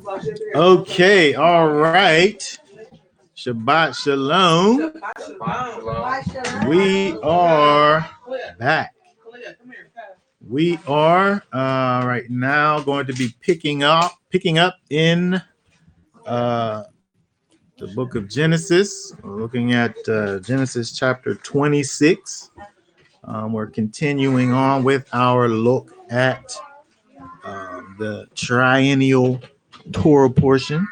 Okay, all right. Shabbat shalom. We are back. We are right now going to be picking up in the book of Genesis. We're looking at Genesis chapter 26. We're continuing on with our look at the triennial Torah portion.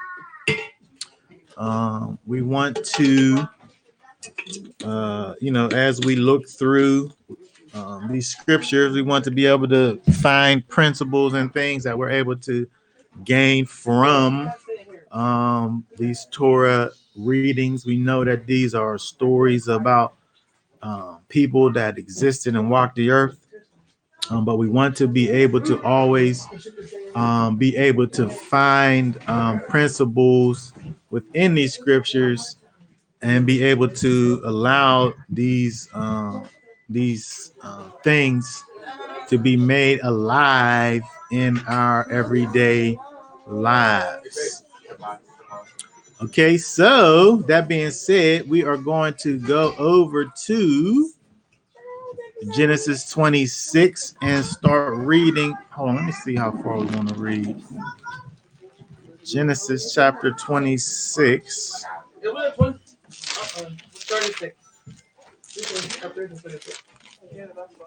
We want to, as we look through these scriptures, we want to be able to find principles and things that we're able to gain from these Torah readings. We know that these are stories about people that existed and walked the earth. But we want to be able to always be able to find principles within these scriptures and be able to allow these things to be made alive in our everyday lives. Okay, so that being said, we are going to go over to Genesis 26 and start reading. Hold on, let me see how far we want to read. Genesis chapter 26.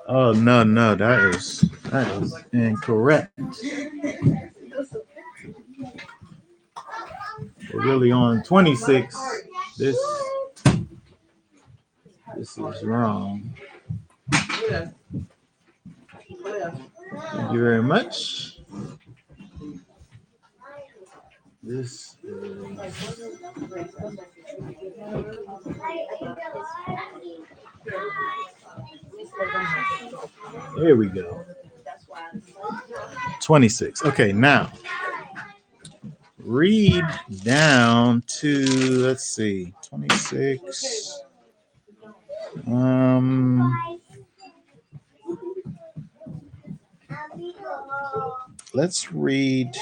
Oh no, that is incorrect. We're really on 26. This is wrong. Thank you very much. This is... Here we go. 26. Okay, now read down to, let's see, 26. Let's read.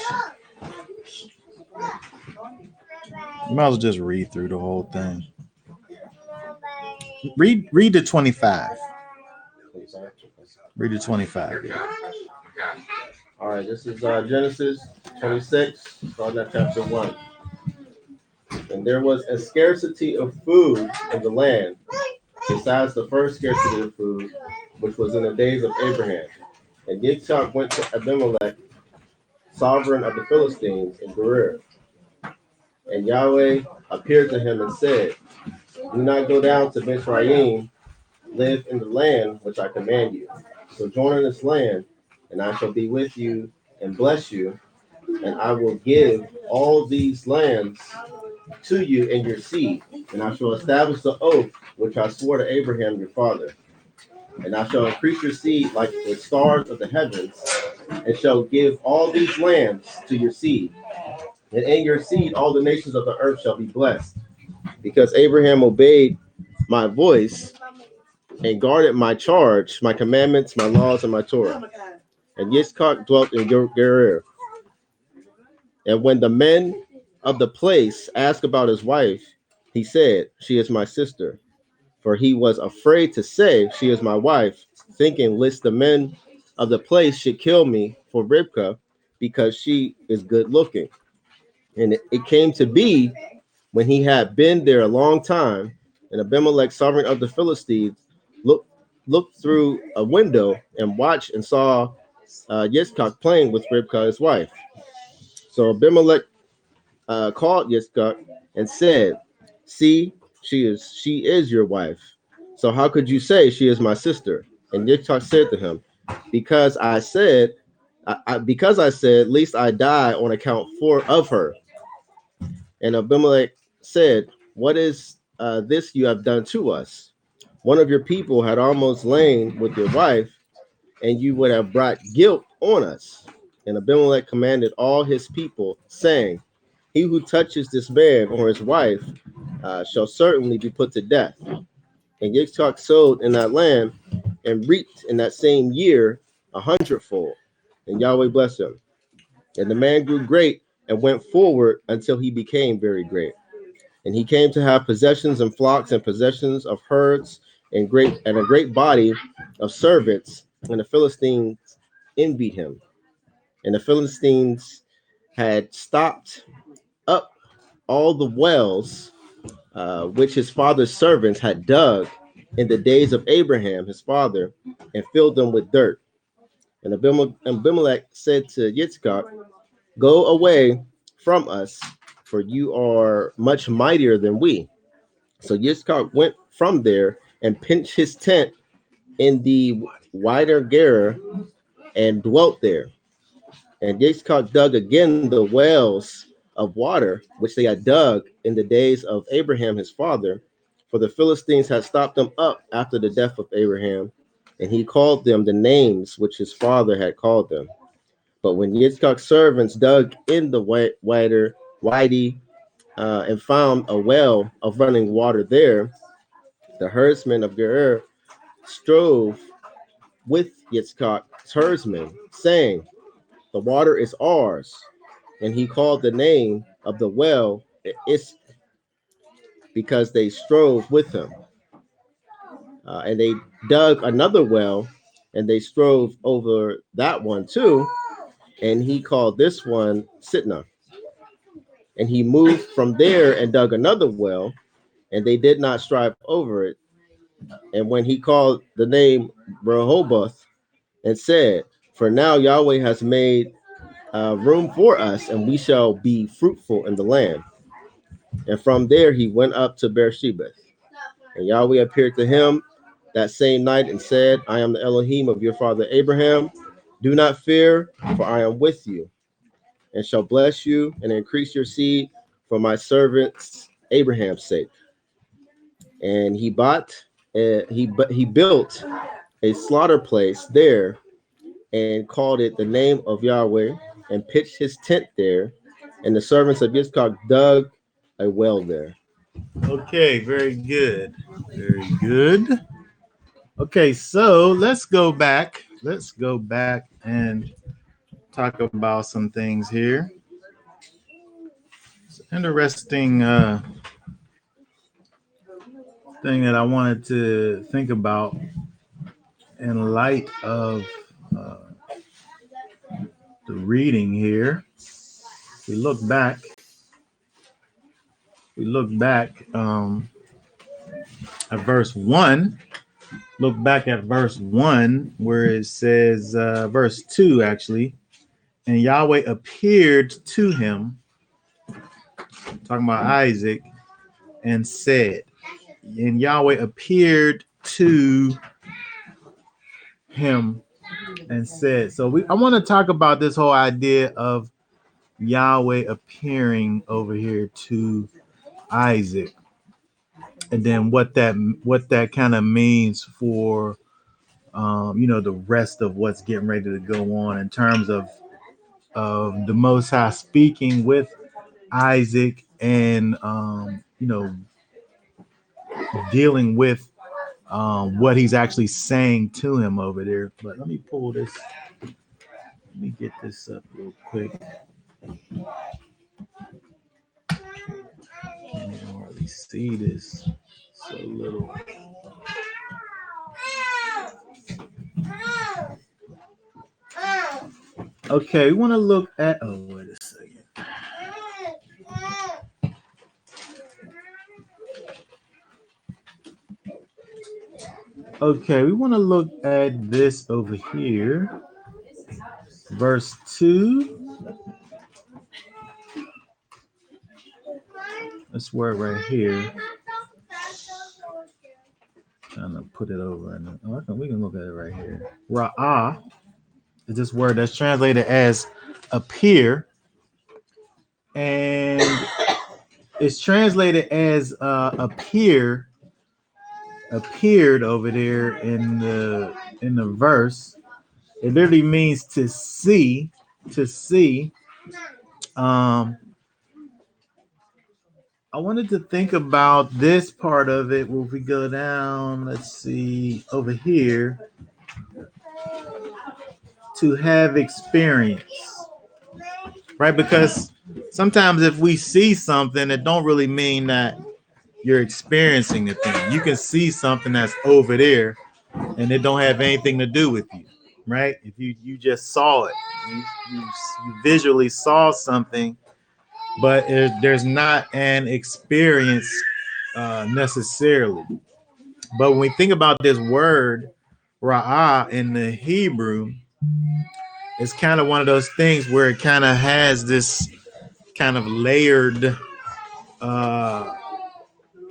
You might as well just read through the whole thing. Read to 25. Read to 25. All right, this is Genesis 26, starting at chapter 1. And there was a scarcity of food in the land, besides the first scarcity of food, which was in the days of Abraham. And Yitzchak went to Abimelech, sovereign of the Philistines, in Gerar. And Yahweh appeared to him and said, do not go down to Mitzrayim, live in the land which I command you. Sojourn in this land, and I shall be with you and bless you, and I will give all these lands to you and your seed, and I shall establish the oath which I swore to Abraham your father. And I shall increase your seed like the stars of the heavens, and shall give all these lands to your seed. And in your seed all the nations of the earth shall be blessed, because Abraham obeyed my voice and guarded my charge, my commandments, my laws, and my Torah. And Yitzchak dwelt in Gerar. And when the men of the place asked about his wife, he said, she is my sister. For he was afraid to say, she is my wife, thinking lest the men of the place should kill me for Rivkah, because she is good looking. And it came to be, when he had been there a long time, and Abimelech, sovereign of the Philistines, looked through a window and watched and saw Yitzchak playing with Rivkah, his wife. So Abimelech called Yitzchak and said, see, she is your wife. So how could you say she is my sister? And Yitzchak said to him, because I said, least I die on account of her. And Abimelech said, what is this you have done to us? One of your people had almost lain with your wife, and you would have brought guilt on us. And Abimelech commanded all his people, saying, he who touches this man or his wife shall certainly be put to death. And Yitzchak sowed in that land and reaped in that same year 100-fold. And Yahweh blessed him. And the man grew great and went forward until he became very great. And he came to have possessions and flocks and possessions of herds and a great body of servants. And the Philistines envied him. And the Philistines had stopped up all the wells which his father's servants had dug in the days of Abraham, his father, and filled them with dirt. And Abimelech said to Yitzchak, "Go away from us, for you are much mightier than we." So Yitzchak went from there and pitched his tent in the wider Gerar and dwelt there. And Yitzchak dug again the wells of water which they had dug in the days of Abraham his father, for the Philistines had stopped them up after the death of Abraham, and he called them the names which his father had called them. But when Yitzchak's servants dug in the wider Wadi and found a well of running water there, the herdsmen of Gerar strove with Yitzchak's herdsmen, saying, "The water is ours." And he called the name of the well Is, because they strove with him. And they dug another well, and they strove over that one too. And he called this one Sitnah. And he moved from there and dug another well, and they did not strive over it. And when he called the name Rehoboth and said, "For now Yahweh has made room for us, and we shall be fruitful in the land." And from there he went up to Beersheba. And Yahweh appeared to him that same night and said, "I am the Elohim of your father Abraham. Do not fear, for I am with you, and shall bless you and increase your seed for my servants Abraham's sake." And he built a slaughter place there and called it the name of Yahweh, and pitched his tent there. And the servants of Yitzchak dug a well there. Okay, very good. Very good. Okay, so let's go back. Let's go back and talk about some things here. It's an interesting thing that I wanted to think about in light of uh, the reading here. We look back. We look back at verse 1. Look back at verse 1 where it says, verse 2 actually, and Yahweh appeared to him, talking about Isaac, and said, and Yahweh appeared to him and said. So I want to talk about this whole idea of Yahweh appearing over here to Isaac, and then what that kind of means for the rest of what's getting ready to go on in terms of the Most High speaking with Isaac and dealing with what he's actually saying to him over there. But let me pull this. Let me get this up real quick. Can't even really see this so little. Okay, we want to look at. Oh, wait a second. Okay, we want to look at this over here. Verse 2. This word right here. Trying to put it over in we can look at it right here. Ra'ah is this word that's translated as appear, and it's translated as appeared over there in the verse. It literally means to see. I wanted to think about this part of it. If we go down, let's see over here, to have experience, right? Because sometimes if we see something, it don't really mean that you're experiencing the thing. You can see something that's over there and it don't have anything to do with you, right? If you just saw it, you visually saw something, but there's not an experience necessarily. But when we think about this word ra'ah in the Hebrew, it's kind of one of those things where it kind of has this kind of layered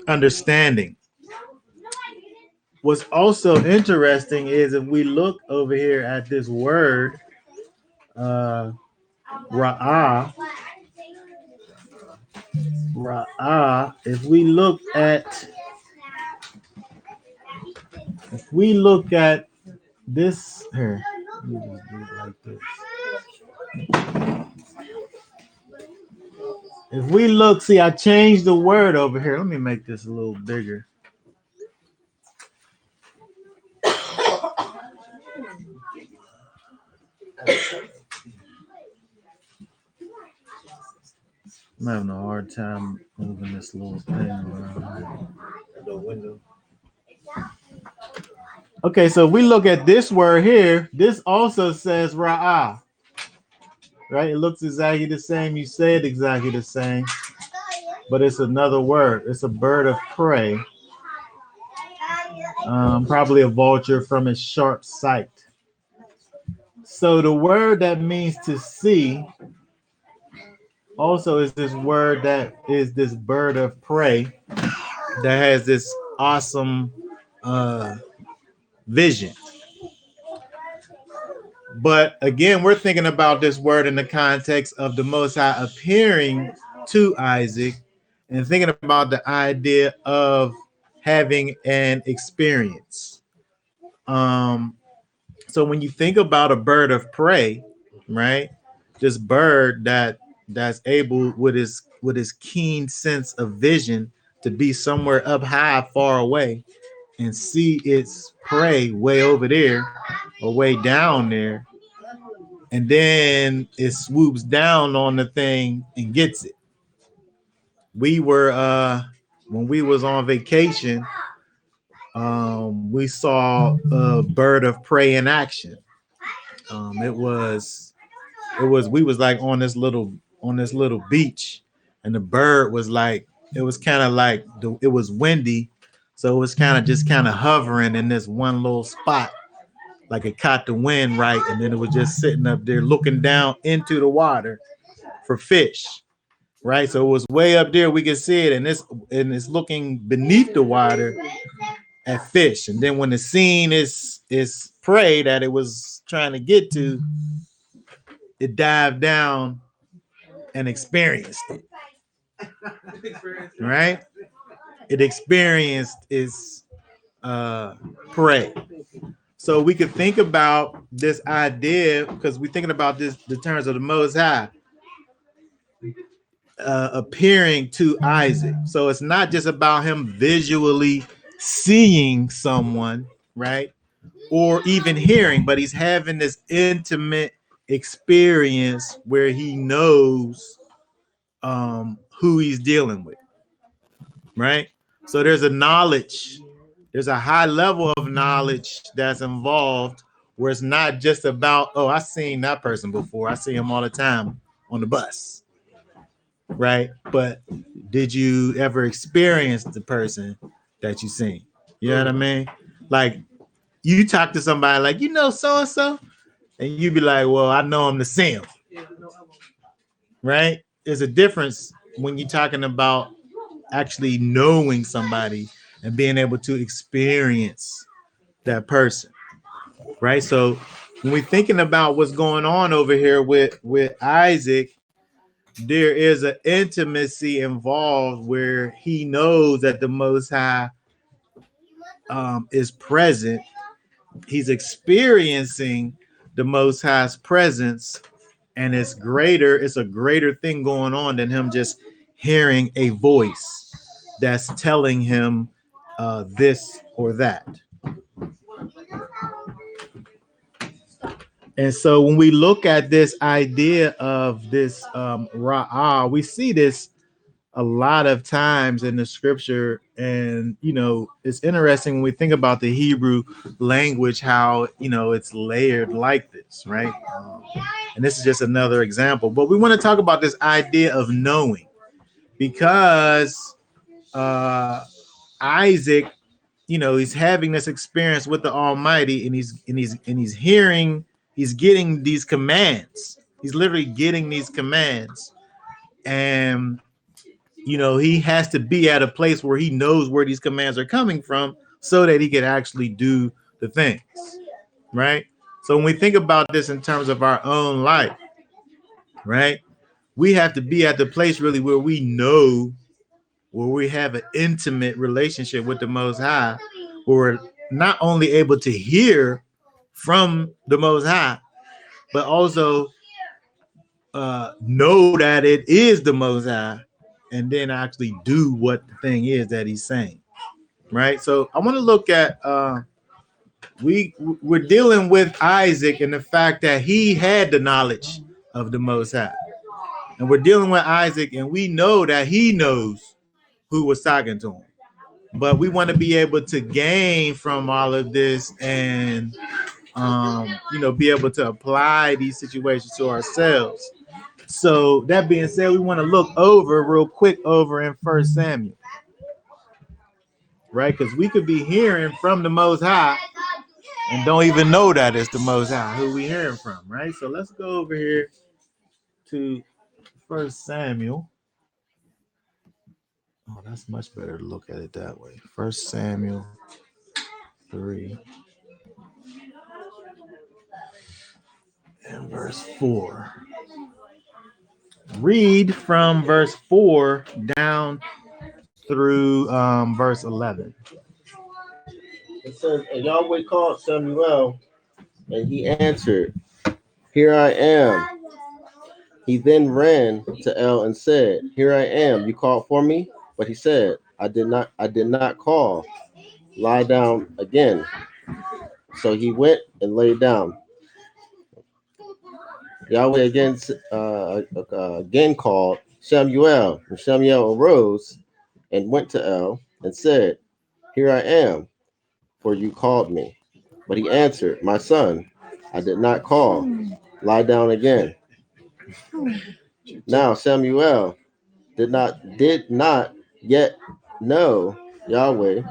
understanding. What's also interesting is if we look over here at this word ra'ah, if we look at this here, let me just do it like this. If we look, see, I changed the word over here. Let me make this a little bigger. I'm having a hard time moving this little thing around. The window. Okay, so if we look at this word here, this also says ra'ah, right? It looks exactly the same. You say it exactly the same, but it's another word. It's a bird of prey, probably a vulture from its sharp sight. So the word that means to see also is this word that is this bird of prey that has this awesome vision. But again, we're thinking about this word in the context of the Most High appearing to Isaac and thinking about the idea of having an experience. So when you think about a bird of prey, right? This bird that's able with his keen sense of vision to be somewhere up high, far away, and see its prey way over there or way down there, and then it swoops down on the thing and gets it. We were when we was on vacation, we saw a bird of prey in action. It was we was like on this little beach, and the bird was like, it was kind of like it was windy, so it was kind of just kind of hovering in this one little spot, like it caught the wind right, and then it was just sitting up there looking down into the water for fish, right? So it was way up there, we could see it, and it's looking beneath the water at fish, and then when the scene is prey that it was trying to get to, it dived down and experienced it. Right? It experienced its prey. So we could think about this idea, because we're thinking about this, the terms of the Most High appearing to Isaac. So it's not just about him visually seeing someone, right? Or even hearing, but he's having this intimate experience where he knows who he's dealing with, right? So there's a knowledge, there's a high level of knowledge that's involved, where it's not just about, oh, I've seen that person before, I see him all the time on the bus, right? But did you ever experience the person that you seen? You know what I mean? Like, you talk to somebody like, you know, so and so, and you be like, well, I know him to see him, right? There's a difference when you're talking about actually knowing somebody and being able to experience that person, right? So when we're thinking about what's going on over here with Isaac, there is an intimacy involved where he knows that the Most High is present. He's experiencing the Most High's presence, and it's a greater thing going on than him just hearing a voice that's telling him this or that. And so when we look at this idea of this ra'ah, we see this a lot of times in the scripture. And, it's interesting when we think about the Hebrew language, how, it's layered like this, right? And this is just another example. But we want to talk about this idea of knowing, because Isaac, he's having this experience with the Almighty, and he's hearing, he's getting these commands. He's literally getting these commands. And he has to be at a place where he knows where these commands are coming from so that he can actually do the things, right? So when we think about this in terms of our own life, right, we have to be at the place really where we know, where we have an intimate relationship with the Most High, where we're not only able to hear from the Most High, but also know that it is the Most High, and then actually do what the thing is that he's saying, right? So I want to look at we're dealing with Isaac and the fact that he had the knowledge of the Most High, and we're dealing with Isaac, and we know that he knows who was talking to him, but we want to be able to gain from all of this and be able to apply these situations to ourselves. So that being said, we want to look over real quick over in 1 Samuel, right? Because we could be hearing from the Most High and don't even know that it's the Most High who we hearing from, right? So let's go over here to 1 Samuel. Oh, that's much better to look at it that way. 1 Samuel 3 and verse 4. Read from verse 4 down through verse 11. It says, and Yahweh called Samuel, and he answered, Here I am. He then ran to El and said, Here I am. You called for me? But he said, I did not call. Lie down again. So he went and lay down. Yahweh again called Samuel. And Samuel arose and went to El and said, Here I am, for you called me. But he answered, My son, I did not call. Lie down again. Now Samuel did not yet know Yahweh,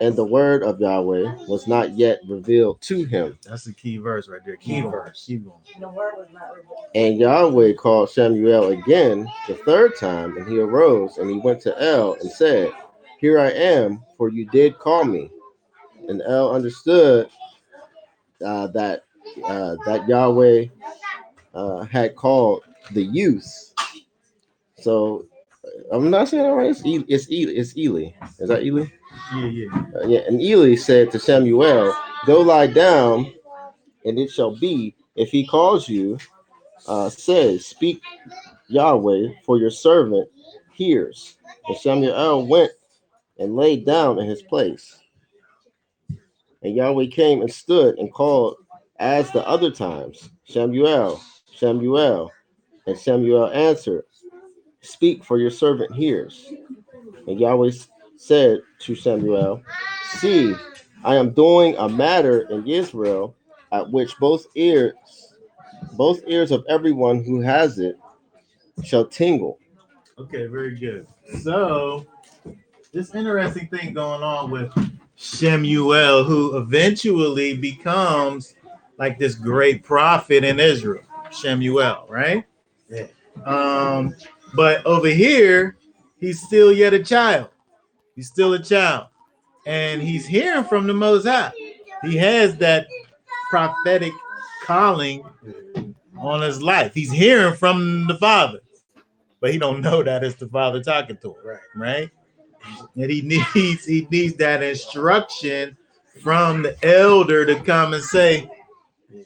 and the word of Yahweh was not yet revealed to him. That's the key verse right there. Key verse. Keep going. The word was not revealed. And Yahweh called Samuel again the third time, and he arose and he went to El and said, Here I am, for you did call me. And El understood that Yahweh had called the youth. So I'm not saying that right. It's Eli. Is that Eli? Yeah. Yeah. And Eli said to Samuel, Go lie down, and it shall be, if he calls you, says, Speak Yahweh, for your servant hears. And Samuel went and lay down in his place. And Yahweh came and stood and called as the other times, Samuel, Samuel. And Samuel answered, Speak, for your servant hears. And Yahweh said to Samuel, See, I am doing a matter in Israel at which both ears of everyone who has it shall tingle. Okay, very good. So this interesting thing going on with Shemuel, who eventually becomes like this great prophet in Israel. Shemuel, right? Yeah. But over here, he's still yet a child. He's still a child. And he's hearing from the Most High. He has that prophetic calling on his life. He's hearing from the Father, but he don't know that it's the Father talking to him, right? And he needs that instruction from the elder to come and say,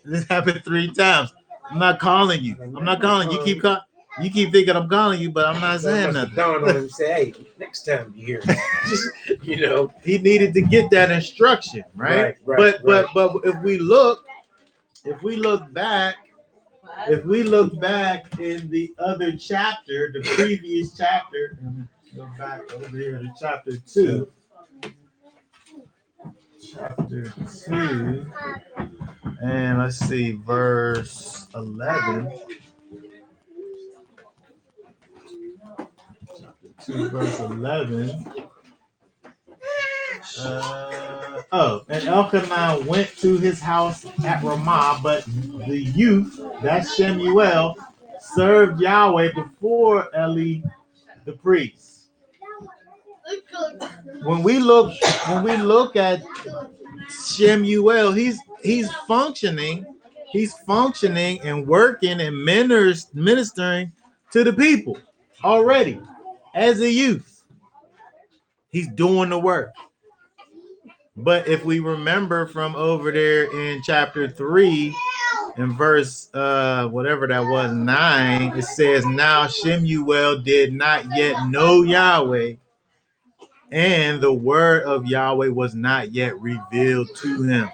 this happened 3 times. I'm not calling you. I'm not calling you. You keep thinking I'm calling you, but I'm not saying nothing. Dawn on him and say, hey, next time you hear me, just, he needed to get that instruction, right? But if we look if we look back in the other chapter, the previous chapter, go back over here to chapter 2. Chapter 2, and let's see, verse 11. Chapter 2, verse 11. And Elkanah went to his house at Ramah, but the youth, that's Shemuel, served Yahweh before Eli the priest. When we look at Shemuel, he's functioning and working and ministering to the people already as a youth. He's doing the work. But if we remember from over there in chapter 3 in verse whatever that was, 9, it says, now Shemuel did not yet know Yahweh, and the word of Yahweh was not yet revealed to him.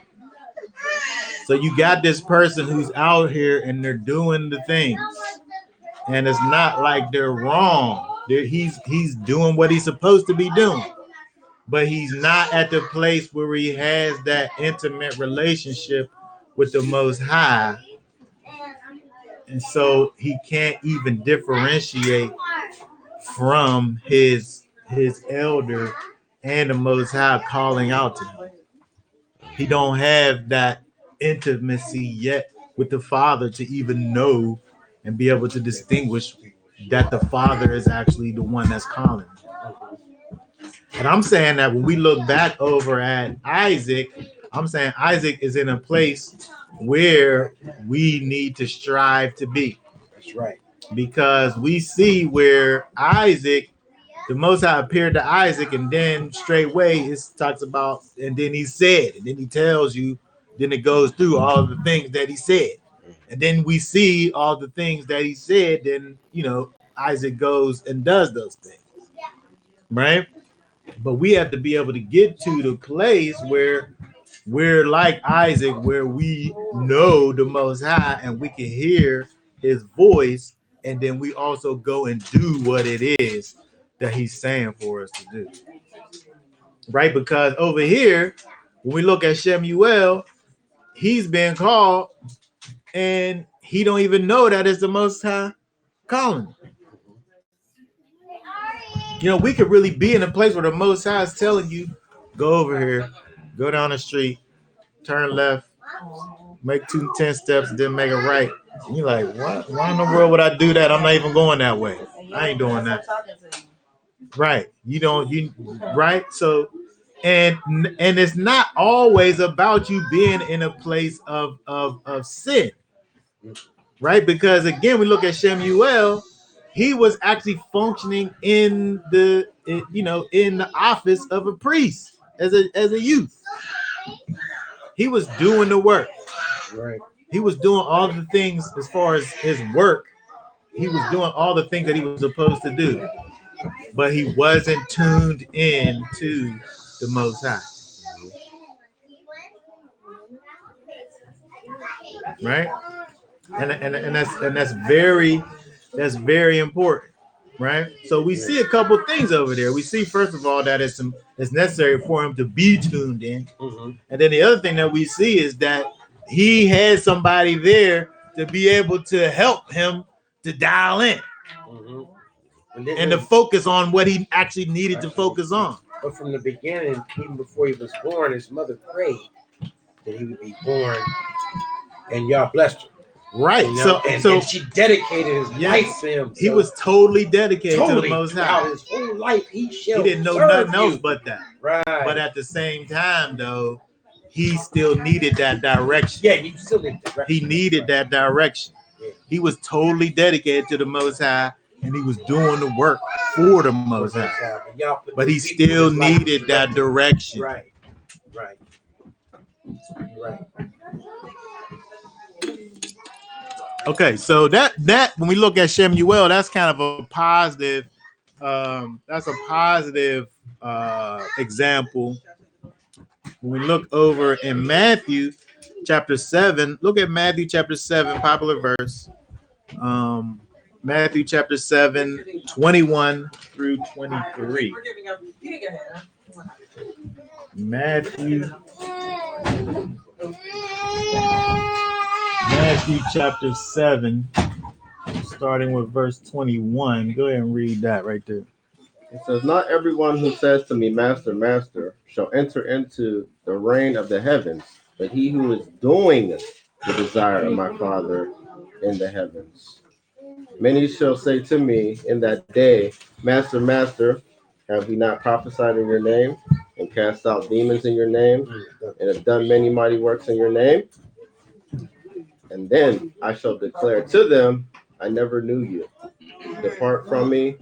So you got this person who's out here and they're doing the things, and it's not like they're wrong. He's doing what he's supposed to be doing, but he's not at the place where he has that intimate relationship with the Most High, and so he can't even differentiate from his elder and the Most High calling out to him. He don't have that intimacy yet with the Father to even know and be able to distinguish that the Father is actually the one that's calling him. And I'm saying that when we look back over at Isaac, I'm saying Isaac is in a place where we need to strive to be. That's right. Because we see where Isaac, the Most High appeared to Isaac, and then straightway it talks about, and then he said, and then he tells you, then it goes through all of the things that he said. And then we see all the things that he said, then, Isaac goes and does those things. Right? But we have to be able to get to the place where we're like Isaac, where we know the Most High and we can hear his voice, and then we also go and do what it is that he's saying for us to do. Right? Because over here, when we look at Shemuel, he's been called and he don't even know that it's the Most High calling. We could really be in a place where the Most High is telling you, go over here, go down the street, turn left, make 10 steps, and then make a right. And you're like, what? Why in the world would I do that? I'm not even going that way. I ain't doing that. Right. Right. So, and it's not always about you being in a place of sin. Right. Because again, we look at Shemuel, he was actually functioning in the office of a priest as a youth. He was doing the work. Right. He was doing all the things as far as his work. He was doing all the things that he was supposed to do, but he wasn't tuned in to the Most High. Right? And that's very important. Right? So we see a couple things over there. We see, first of all, that it's necessary for him to be tuned in. Mm-hmm. And then the other thing that we see is that he had somebody there to be able to help him to dial in. Mm-hmm. And to focus on what he actually needed to focus on. But from the beginning, even before he was born, his mother prayed that he would be born, and y'all blessed him. Right. So she dedicated his life to him. He was totally dedicated to the Most High. His whole life, he didn't know nothing else but that. Right. But at the same time, though, he still needed that direction. Yeah, he still needed direction. He needed that direction. Yeah. He was totally dedicated to the Most High, and he was doing the work for the Most High. But he still needed that direction. Right. Okay, so that when we look at Shemuel, that's kind of a positive. That's a positive example. When we look over in Matthew, chapter 7. Look at Matthew chapter 7, popular verse. Matthew chapter 7, 21 through 23. Matthew chapter 7, starting with verse 21. Go ahead and read that right there. It says, "Not everyone who says to me, Master, Master, shall enter into the reign of the heavens, but he who is doing the desire of my Father in the heavens. Many shall say to me in that day, Master, Master, have we not prophesied in your name, and cast out demons in your name, and have done many mighty works in your name? And then I shall declare to them, I never knew you. Depart from me,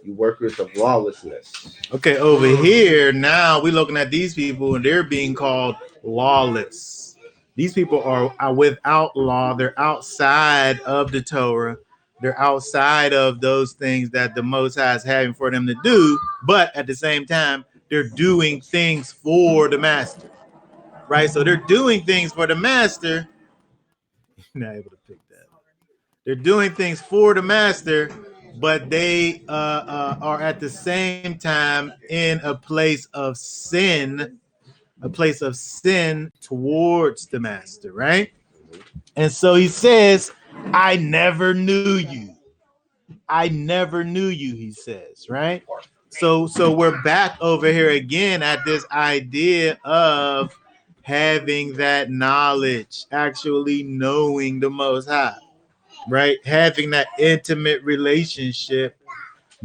you workers of lawlessness." Okay, over here, now we're looking at these people and they're being called lawless. These people are without law. They're outside of the Torah. They're outside of those things that the Most High is having for them to do. But at the same time, they're doing things for the master, right? So they're doing things for the master. Not able to pick that. They're doing things for the master, but they are at the same time in a place of sin towards the master, right? And so he says, I never knew you. I never knew you, he says, right? So we're back over here again at this idea of having that knowledge, actually knowing the Most High, right? Having that intimate relationship.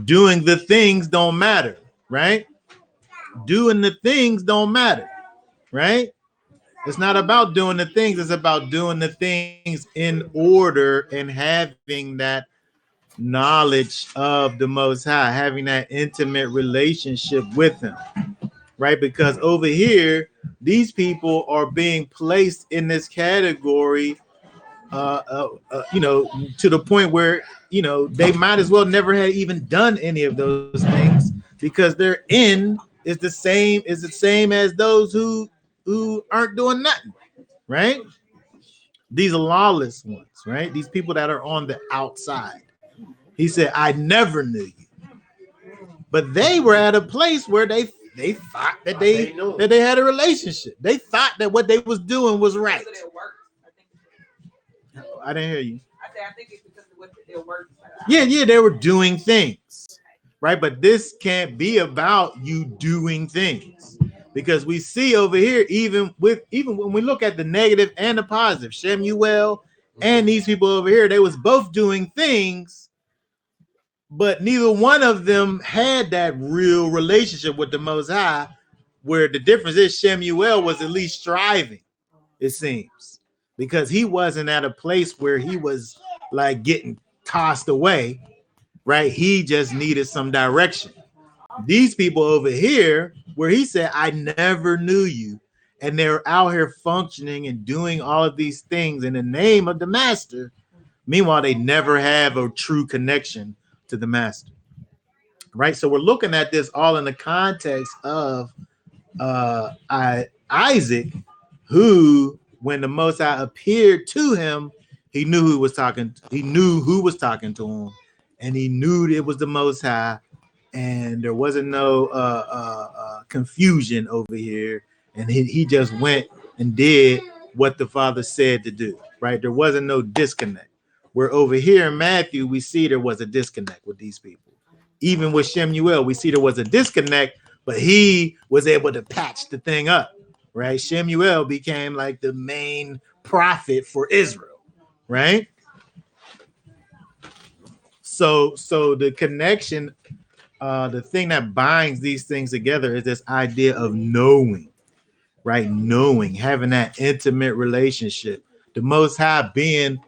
Doing the things don't matter, right? Doing the things don't matter, right? It's not about doing the things, it's about doing the things in order and having that knowledge of the Most High, having that intimate relationship with him, right? Because over here, these people are being placed in this category, to the point where, they might as well never have even done any of those things, because their end is the same as those who aren't doing nothing, right? These are lawless ones, right? These people that are on the outside. He said, I never knew you. But they were at a place where they thought that they had a relationship. They thought that what they was doing was right. I didn't hear you. I think it's because of what their work. Yeah, they were doing things, right? But this can't be about you doing things, because we see over here, even when we look at the negative and the positive, Shemuel and these people over here, they was both doing things, but neither one of them had that real relationship with the Most High, where the difference is Shemuel was at least striving, it seems, because he wasn't at a place where he was like getting tossed away, right? He just needed some direction. These people over here, where he said, I never knew you, and they're out here functioning and doing all of these things in the name of the master. Meanwhile, they never have a true connection to the master, right? So we're looking at this all in the context of Isaac, who, when the Most High appeared to him, he knew who was talking. He knew who was talking to him, and he knew it was the Most High, and there wasn't no confusion over here. And he just went and did what the Father said to do, right? There wasn't no disconnect. Where over here in Matthew, we see there was a disconnect with these people. Even with Shemuel, we see there was a disconnect, but he was able to patch the thing up, right? Shemuel became like the main prophet for Israel, right? So the connection, the thing that binds these things together is this idea of knowing, right? Knowing, having that intimate relationship. The Most High being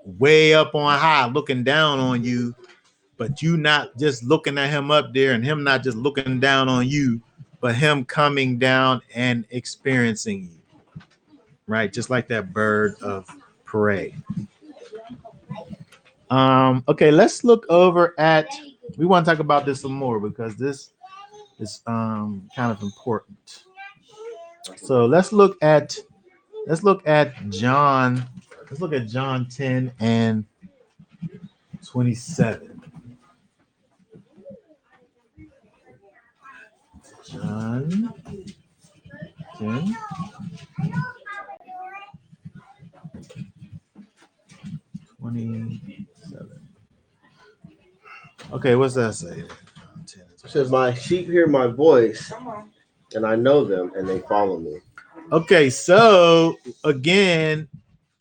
way up on high, looking down on you, but you not just looking at him up there, and him not just looking down on you, but him coming down and experiencing you, right? Just like that bird of prey. Okay, let's look over at, we want to talk about this some more because this is kind of important. So let's look at Let's look at John. Let's look at John 10 and 27. John 10. 27. Okay, what's that say? It says, "My sheep hear my voice, Come on. and I know them, and they follow me." Okay, so again,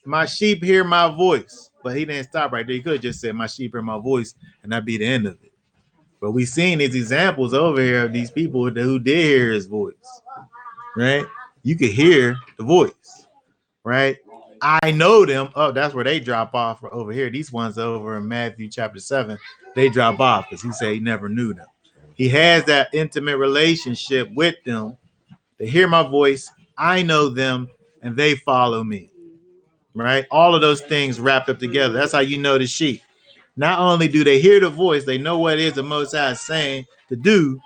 my sheep hear my voice, but he didn't stop right there. He could have just said, "My sheep hear my voice," and that'd be the end of it. But we've seen these examples over here of these people who did hear his voice, right? You could hear the voice, right? I know them. Oh, that's where they drop off over here. These ones over in Matthew chapter 7, they drop off because he said he never knew them. He has that intimate relationship with them. They hear my voice. I know them, and they follow me, right? All of those things wrapped up together. That's how you know the sheep. Not only do they hear the voice, they know what it is the Most High is saying to do.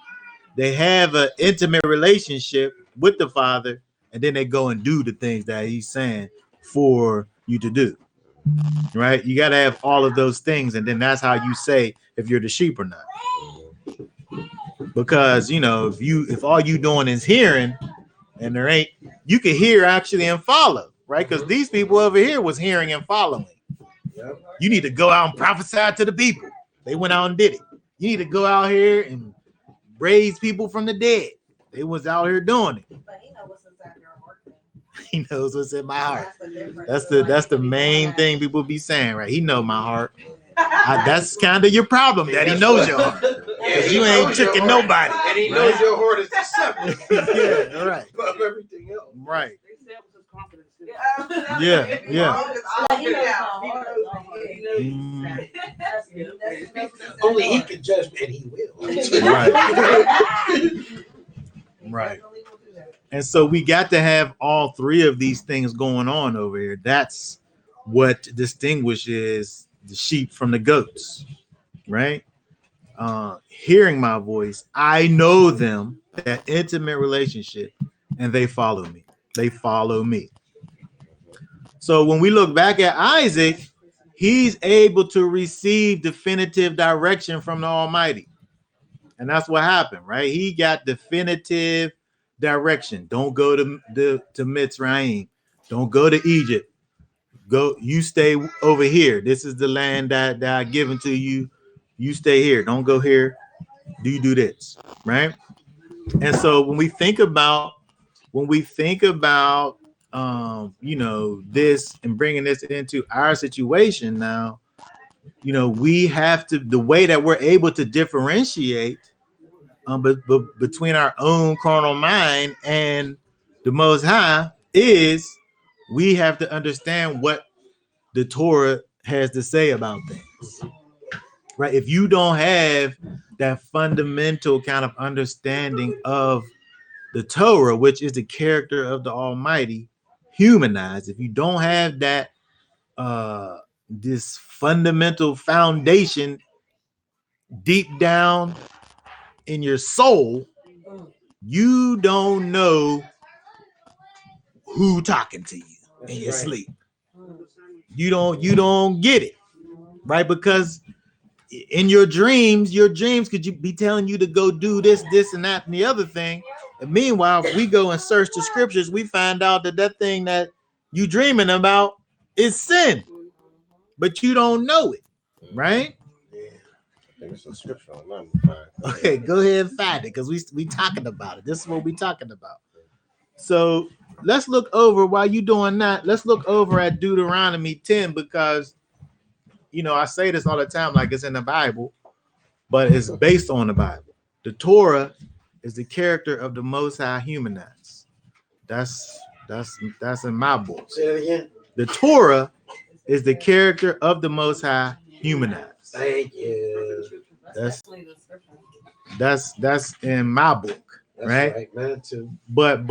They have an intimate relationship with the Father, and then they go and do the things that he's saying for you to do, right? You got to have all of those things, and then that's how you say if you're the sheep or not. Because, you know, if all you doing is hearing, and there ain't, you can hear actually and follow, right? Because these people over here was hearing and following. Yep. You need to go out and prophesy to the people. They went out and did it. You need to go out here and raise people from the dead. They was out here doing it. But he knows what's inside your heart. He knows what's in my heart. That's the difference. That's the main thing people be saying, right? He know my heart. That's kind of your problem, that he knows your heart. Because you ain't tricking nobody. And he knows your heart is deceptive. Yeah, all right. Above everything else. Right. Yeah, Yeah, yeah. Only he can judge, and he will. Right. Right. And so we got to have all three of these things going on over here. That's what distinguishes the sheep from the goats, right? Hearing my voice, I know them, that intimate relationship, and they follow me. They follow me. So when we look back at Isaac, he's able to receive definitive direction from the Almighty. And that's what happened, right? He got definitive direction. Don't go to Mitzrayim. Don't go to Egypt. Go, you stay over here. This is the land that I've given to you. You stay here. Don't go here. You do this, right? And so when we think about you know, this and bringing this into our situation now, you know, we have to, the way that we're able to differentiate but between our own carnal mind and the Most High is we have to understand what the Torah has to say about things, right? If you don't have that fundamental kind of understanding of the Torah, which is the character of the Almighty, humanized, if you don't have that this fundamental foundation deep down in your soul, you don't know who talking to you in your sleep. You don't get it, right? Because in your dreams could you be telling you to go do this and that and the other thing. And meanwhile, if we go and search the scriptures, we find out that thing that you dreaming about is sin, but you don't know it, right? Yeah. I think it's a scripture on that. Okay, go ahead and find it because we talking about it. This is what we talking about. So let's look over while you doing that. Let's look over at Deuteronomy 10 because, you know, I say this all the time like it's in the Bible, but it's based on the Bible. The Torah is the character of the Most High humanized. That's in my book. Say that again. The Torah is the character of the Most High humanized. Thank you. That's in my book. That's right? Man, too. But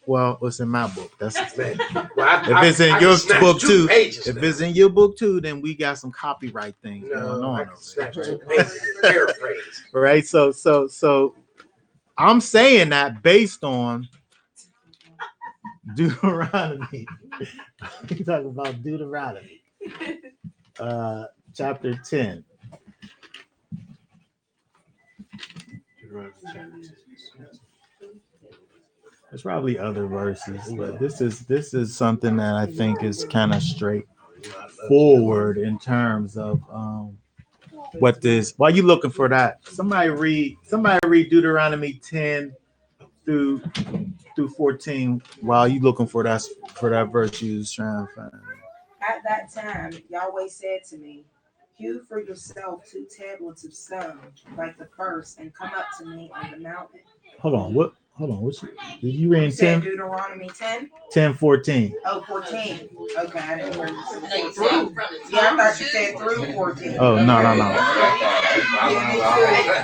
well, it's in my book. That's Man. Well, if it's in your book too. Pages If now. it's in your book too, then we got some copyright things going No, I on. can snatch 2 pages. Paraphrase. Right? So I'm saying that based on Deuteronomy. We talk about Deuteronomy. Chapter 10. There's probably other verses, but this is something that I think is kind of straightforward in terms of what this. While you looking for that, somebody read Deuteronomy 10 through 14 while you looking for that verse you was trying to find. At that time, Yahweh said to me, hew for yourself 2 tablets of stone, like the first, and come up to me on the mountain. Hold on, what did you read You said 10? Deuteronomy 10? 10, 14. Oh, 14. Okay, I didn't hear you say 14. Yeah, I thought you said through 14. Oh, no.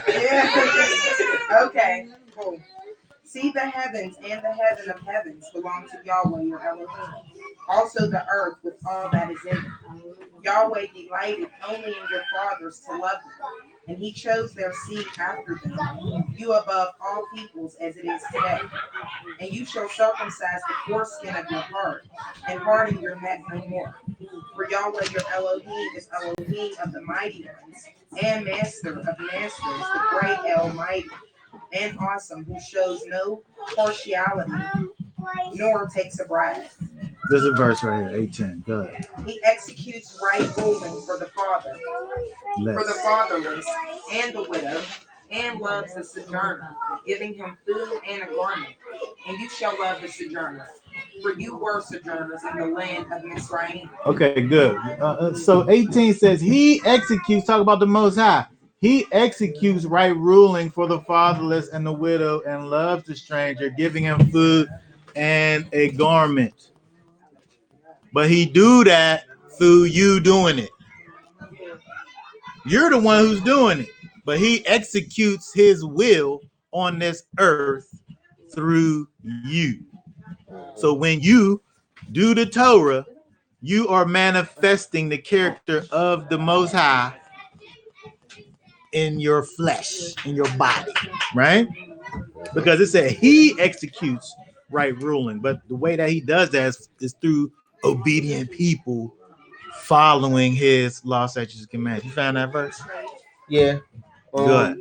Yeah. Okay, cool. See, the heavens and the heaven of heavens belong to Yahweh your Elohim. Also the earth with all that is in it. Yahweh delighted only in your fathers to love them, and he chose their seed after them, you above all peoples as it is today. And you shall circumcise the foreskin of your heart, and harden your neck no more. For Yahweh your Elohim is Elohim of the mighty ones, and master of masters, the great Almighty, and awesome, who shows no partiality, nor takes a bribe. There's a verse right here, 18. Go ahead. He executes right ruling for the fatherless, and the widow, and loves the sojourner, giving him food and a garment. And you shall love the sojourner, for you were sojourners in the land of Mizraim. Okay, good. So 18 says he executes, talk about the Most High. He executes right ruling for the fatherless and the widow and loves the stranger, giving him food and a garment. But he do that through you doing it. You're the one who's doing it, but he executes his will on this earth through you. So when you do the Torah, you are manifesting the character of the Most High in your flesh, in your body, right? Because it said he executes right ruling, but the way that he does that is through obedient people following his law, statutes, and commands. You found that verse? Yeah. Good.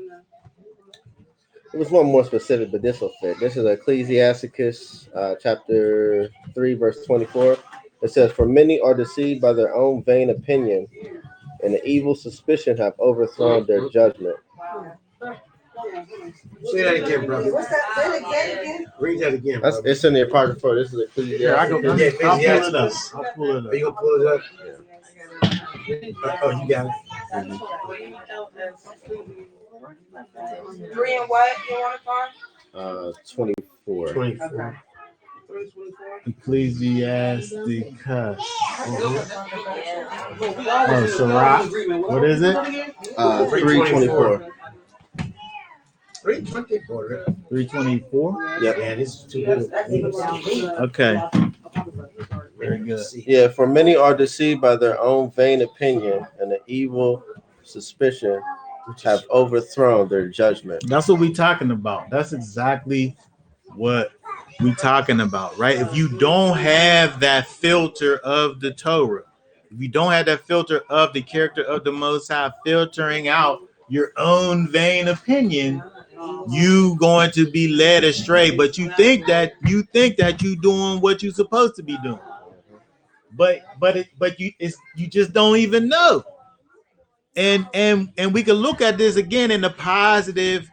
It was one more specific, but this will fit. This is Ecclesiasticus chapter 3, verse 24. It says, for many are deceived by their own vain opinion, and the evil suspicion have overthrown their judgment. Say that again, brother. What's that? Say it again. Read that again, brother. It's in the Apocrypha. This is Here, I'll pull Ecclesiasticus. it up. I'll pull it Are you up. gonna pull it up? Oh, you got it. 3 and what you want to find? 24. 24. Ecclesiasticus. Oh, Sirach. What is it? 324. 324. 324. Yep. Yeah, this is too good. Okay. Very good. Yeah, for many are deceived by their own vain opinion, and the evil suspicion have overthrown their judgment. That's what we're talking about. That's exactly what we're talking about, right? If you don't have that filter of the Torah, if you don't have that filter of the character of the Most High filtering out your own vain opinion, you going to be led astray. But you think that you doing what you're supposed to be doing, but you just don't even know. And we can look at this again in a positive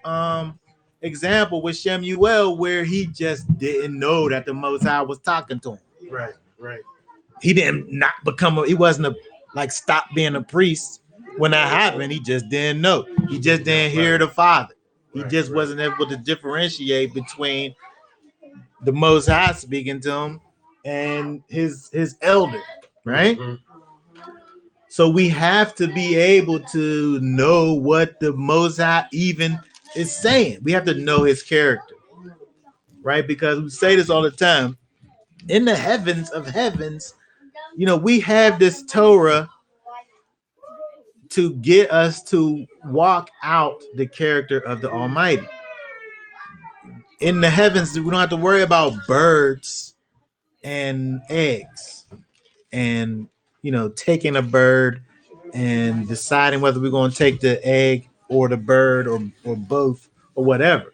example with Shemuel, where he just didn't know that the Most High was talking to him. Right. He didn't not become he wasn't stop being a priest when that happened. He just didn't know. He just didn't hear the Father. He just wasn't able to differentiate between the Most High speaking to him and his elder, right? Mm-hmm. So we have to be able to know what the Most High even is saying. We have to know his character, right? Because we say this all the time. In the heavens of heavens, we have this Torah to get us to walk out the character of the Almighty. In the heavens, we don't have to worry about birds and eggs, and taking a bird and deciding whether we're going to take the egg or the bird or both or whatever.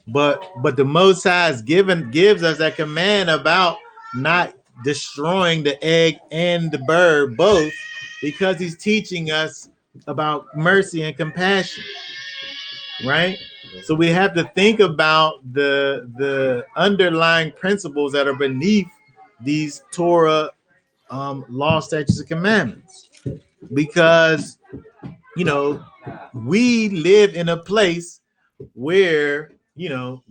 But the Most High gives us that command about not destroying the egg and the bird both, because he's teaching us about mercy and compassion, right? So we have to think about the underlying principles that are beneath these Torah law, statutes, and commandments, because we live in a place where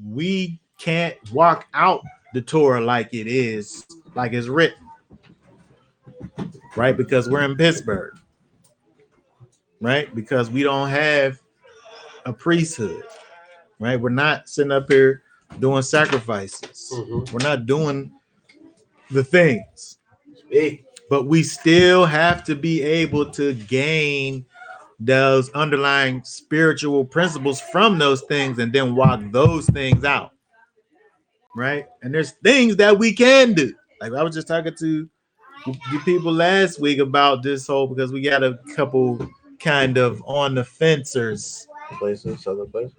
we can't walk out the Torah like it is, like it's written, right? Because we're in Pittsburgh, right? Because we don't have a priesthood, right? We're not sitting up here doing sacrifices. We're not doing the things, but we still have to be able to gain those underlying spiritual principles from those things and then walk those things out, right? And there's things that we can do. Like I was just talking to you people last week about this whole, because we got a couple kind of on the fencers Places, other places.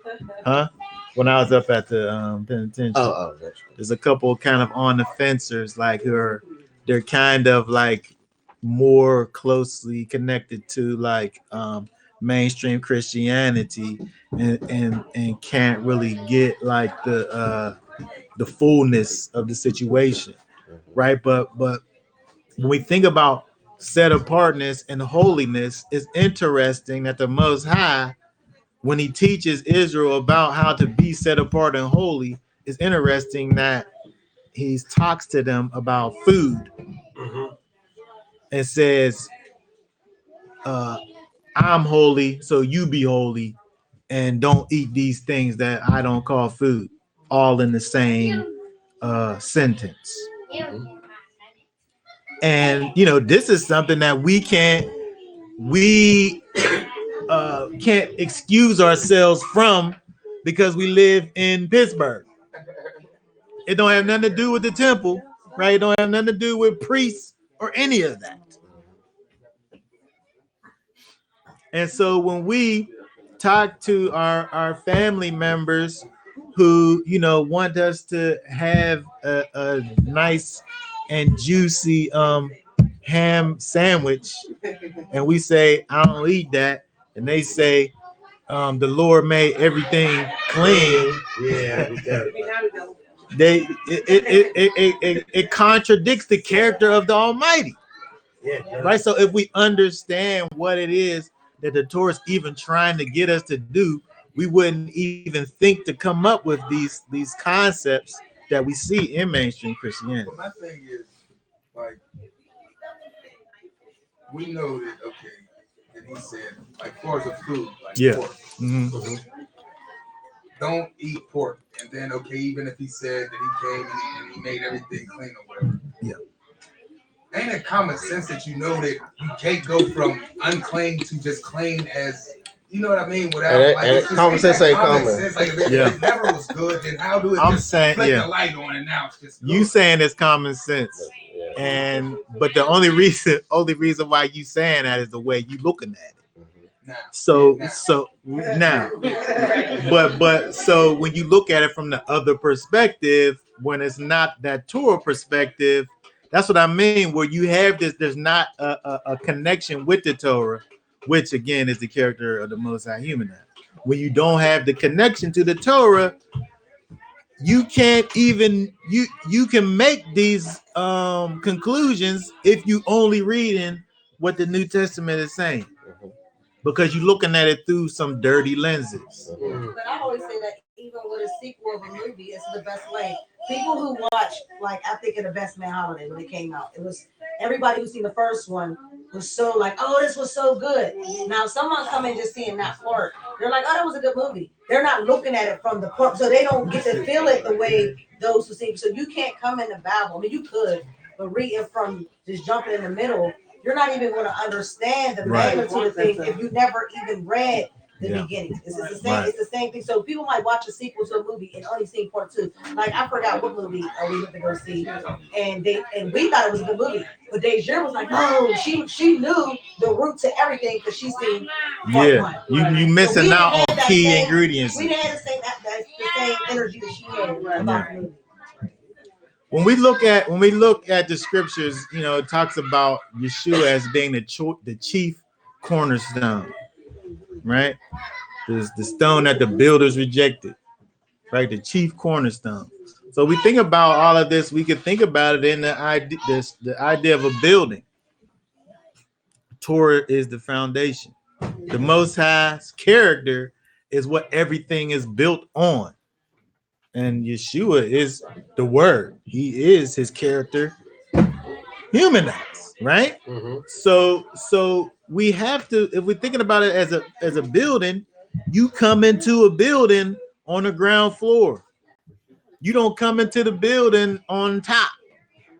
huh when I was up at the penitentiary. That's There's a couple kind of on the fencers, like they're kind of like more closely connected to like mainstream Christianity, and can't really get like the fullness of the situation, right? But when we think about set apartness and holiness, it's interesting that the Most High, when he teaches Israel about how to be set apart and holy, it's interesting that he talks to them about food and says, I'm holy, so you be holy, and don't eat these things that I don't call food, all in the same sentence. And this is something that we can't excuse ourselves from, because we live in Pittsburgh. It don't have nothing to do with the temple, right? It don't have nothing to do with priests or any of that. And so when we talk to our family members who want us to have a nice and juicy ham sandwich, and we say, I don't eat that, and they say, the Lord made everything clean. Yeah. It contradicts the character of the Almighty. Yeah. Right. So if we understand what it is that the Torah is even trying to get us to do, we wouldn't even think to come up with these concepts that we see in mainstream Christianity. Well, my thing is, like, we know that, okay, and he said, like, far as a food, like pork. Mm-hmm. Don't eat pork. And then, okay, even if he said that he came and he made everything clean or whatever. Yeah. Ain't it common sense that you know that you can't go from unclean to just clean as, you know what I mean? Without, and common sense ain't common. Like, if it never was good, then how do it I'm just saying, flick the light on and now it's just good? You saying it's common sense. But the only reason why you saying that is the way you looking at it. So now, but so when you look at it from the other perspective, when it's not that Torah perspective, that's what I mean. Where you have this, there's not a connection with the Torah, which again is the character of the Most High Human. When you don't have the connection to the Torah, you can't even you can make these conclusions if you only reading what the New Testament is saying, because you're looking at it through some dirty lenses. But I always say that even with a sequel of a movie, it's the best way. People who watch, like, I think of The Best Man Holiday when it came out, it was everybody who seen the first one was so like, oh, this was so good. Now someone come in just seeing that part, they're like, oh, that was a good movie. They're not looking at it from the part, so they don't get to feel it the way those who see. So you can't come in the Bible. I mean, you could, but reading from just jumping in the middle, you're not even going to understand the magnitude of things if you never even read the Yeah. beginning. It's the same. Right. It's the same thing. So people might watch a sequel to a movie and only see part two. Like I forgot what movie we went to go see, and we thought it was a good movie, but Deja was like, no, she knew the root to everything because she seen part Yeah, one. you So missing we out didn't on have that key same- ingredients. We didn't have the same energy that she had about the movie. When we look at the scriptures, you know, it talks about Yeshua as being the chief cornerstone, right? The stone that the builders rejected, right? The chief cornerstone. So we think about all of this. We could think about it in the idea of a building. Torah is the foundation. The Most High's character is what everything is built on. And Yeshua is the word. He is his character humanized, right? Mm-hmm. So we have to, if we're thinking about it as a building, you come into a building on the ground floor. You don't come into the building on top.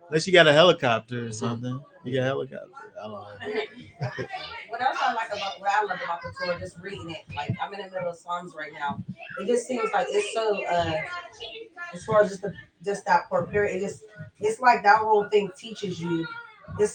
Unless you got a helicopter or something. You got a helicopter. I don't know. What else I like about what I love about the Torah, just reading it, like I'm in the middle of Psalms right now. It just seems like it's so as far as just that part period, it's like that whole thing teaches you.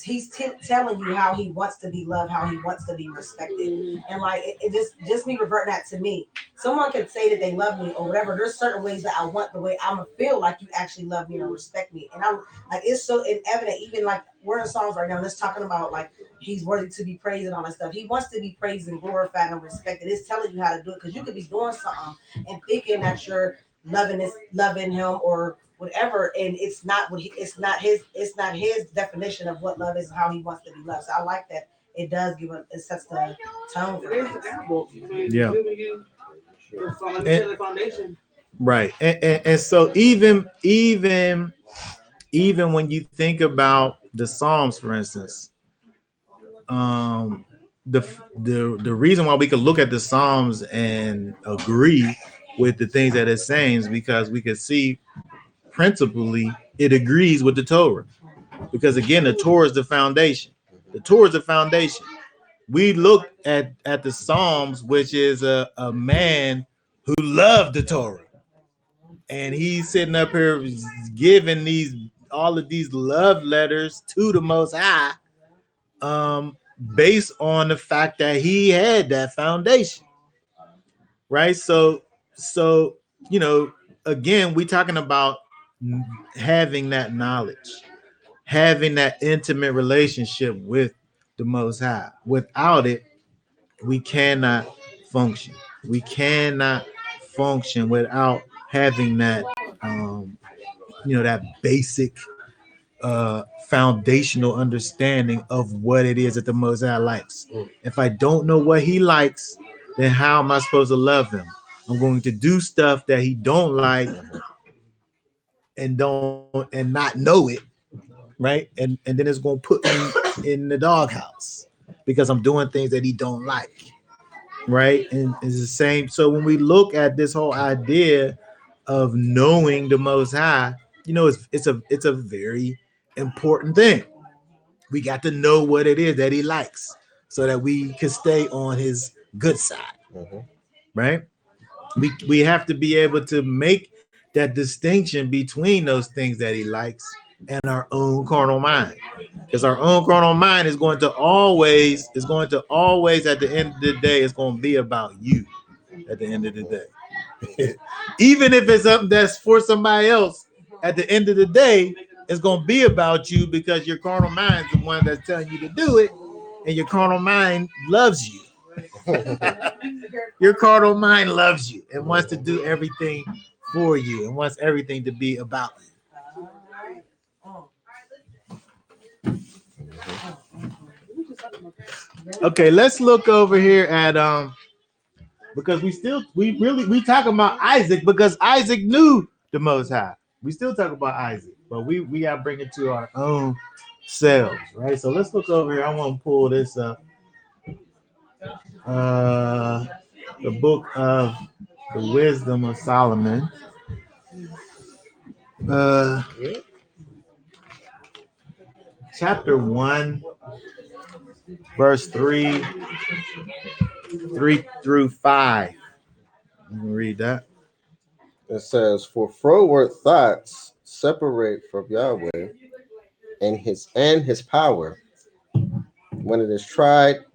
He's telling you how he wants to be loved, how he wants to be respected, and like it just me reverting that to me. Someone could say that they love me or whatever. There's certain ways that I want the way I'm gonna feel like you actually love me or respect me, and I'm like it's so evident. Even like we're in Psalms right now, just talking about like he's worthy to be praised and all that stuff. He wants to be praised and glorified and respected. It's telling you how to do it because you could be doing something and thinking that you're loving him or whatever, and it's not it's not his definition of what love is and how he wants to be loved. So I like that it does give it sets the tone for it. Yeah. Right. And so even when you think about the Psalms, for instance, the reason why we could look at the Psalms and agree with the things that it's saying is because we could see principally it agrees with the Torah. Because again, the Torah is the foundation. The Torah is the foundation. We look at the Psalms, which is a man who loved the Torah. And he's sitting up here giving all of these love letters to the Most High, based on the fact that he had that foundation, right? So you know, again, we're talking about having that knowledge, having that intimate relationship with the Most High. Without it, we cannot function. We cannot function without having that, that basic foundational understanding of what it is that the Most High likes. If I don't know what he likes, then how am I supposed to love him? I'm going to do stuff that he don't like and not know it, right? And then it's going to put me in the doghouse because I'm doing things that he don't like, right? And it's the same. So when we look at this whole idea of knowing the Most High, you know, it's a very important thing. We got to know what it is that he likes so that we can stay on his good side, right? We have to be able to make that distinction between those things that he likes and our own carnal mind, because our own carnal mind is going to always at the end of the day, it's going to be about you at the end of the day. Even if it's something that's for somebody else, at the end of the day, it's going to be about you because your carnal mind is the one that's telling you to do it, and your carnal mind loves you. Your carnal mind loves you and wants to do everything for you and wants everything to be about you. Okay, let's look over here at because we talking about Isaac because Isaac knew the Most High. We still talk about Isaac, but we got to bring it to our own selves, right? So let's look over here. I want to pull this up. The book of the Wisdom of Solomon. Chapter 1, verse 3 3 through 5. You can read that. It says, "For froward thoughts separate from Yahweh and his power. When it is tried,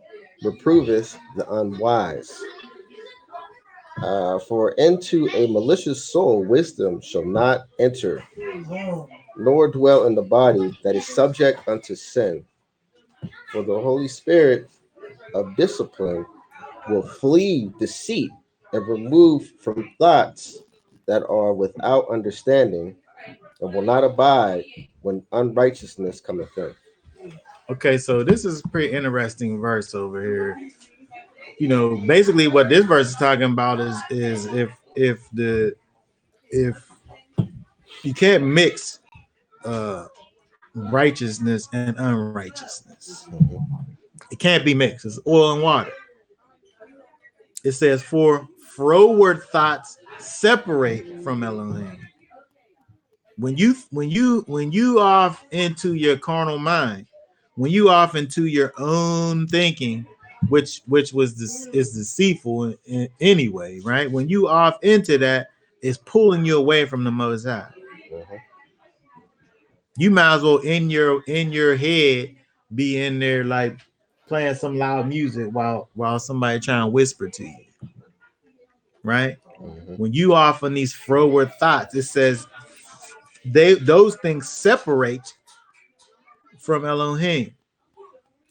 reproveth the unwise. For into a malicious soul wisdom shall not enter, nor dwell in the body that is subject unto sin. For the Holy Spirit of discipline will flee deceit and remove from thoughts that are without understanding, and will not abide when unrighteousness cometh in." Okay, so this is a pretty interesting verse over here. You know, basically what this verse is talking about is if you can't mix righteousness and unrighteousness. It can't be mixed. It's oil and water. It says, "For froward thoughts separate from Elohim." When you off into your carnal mind, when you off into your own thinking, which is deceitful anyway, right? When you off into that, it's pulling you away from the Most High. Mhm. You might as well in your head be in there like playing some loud music while somebody trying to whisper to you, right? Mhm. When you off on these froward thoughts, it says those things separate from Elohim.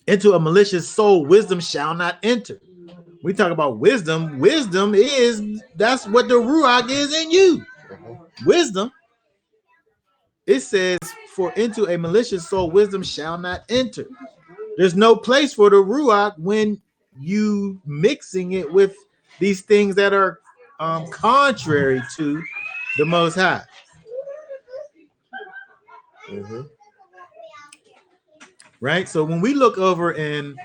Into a malicious soul, wisdom shall not enter. We talk about wisdom. Wisdom that's what the Ruach is in you. Wisdom. It says, "For into a malicious soul, wisdom shall not enter." There's no place for the Ruach when you mixing it with these things that are contrary to the Most High. Mhm. Right? So when we look in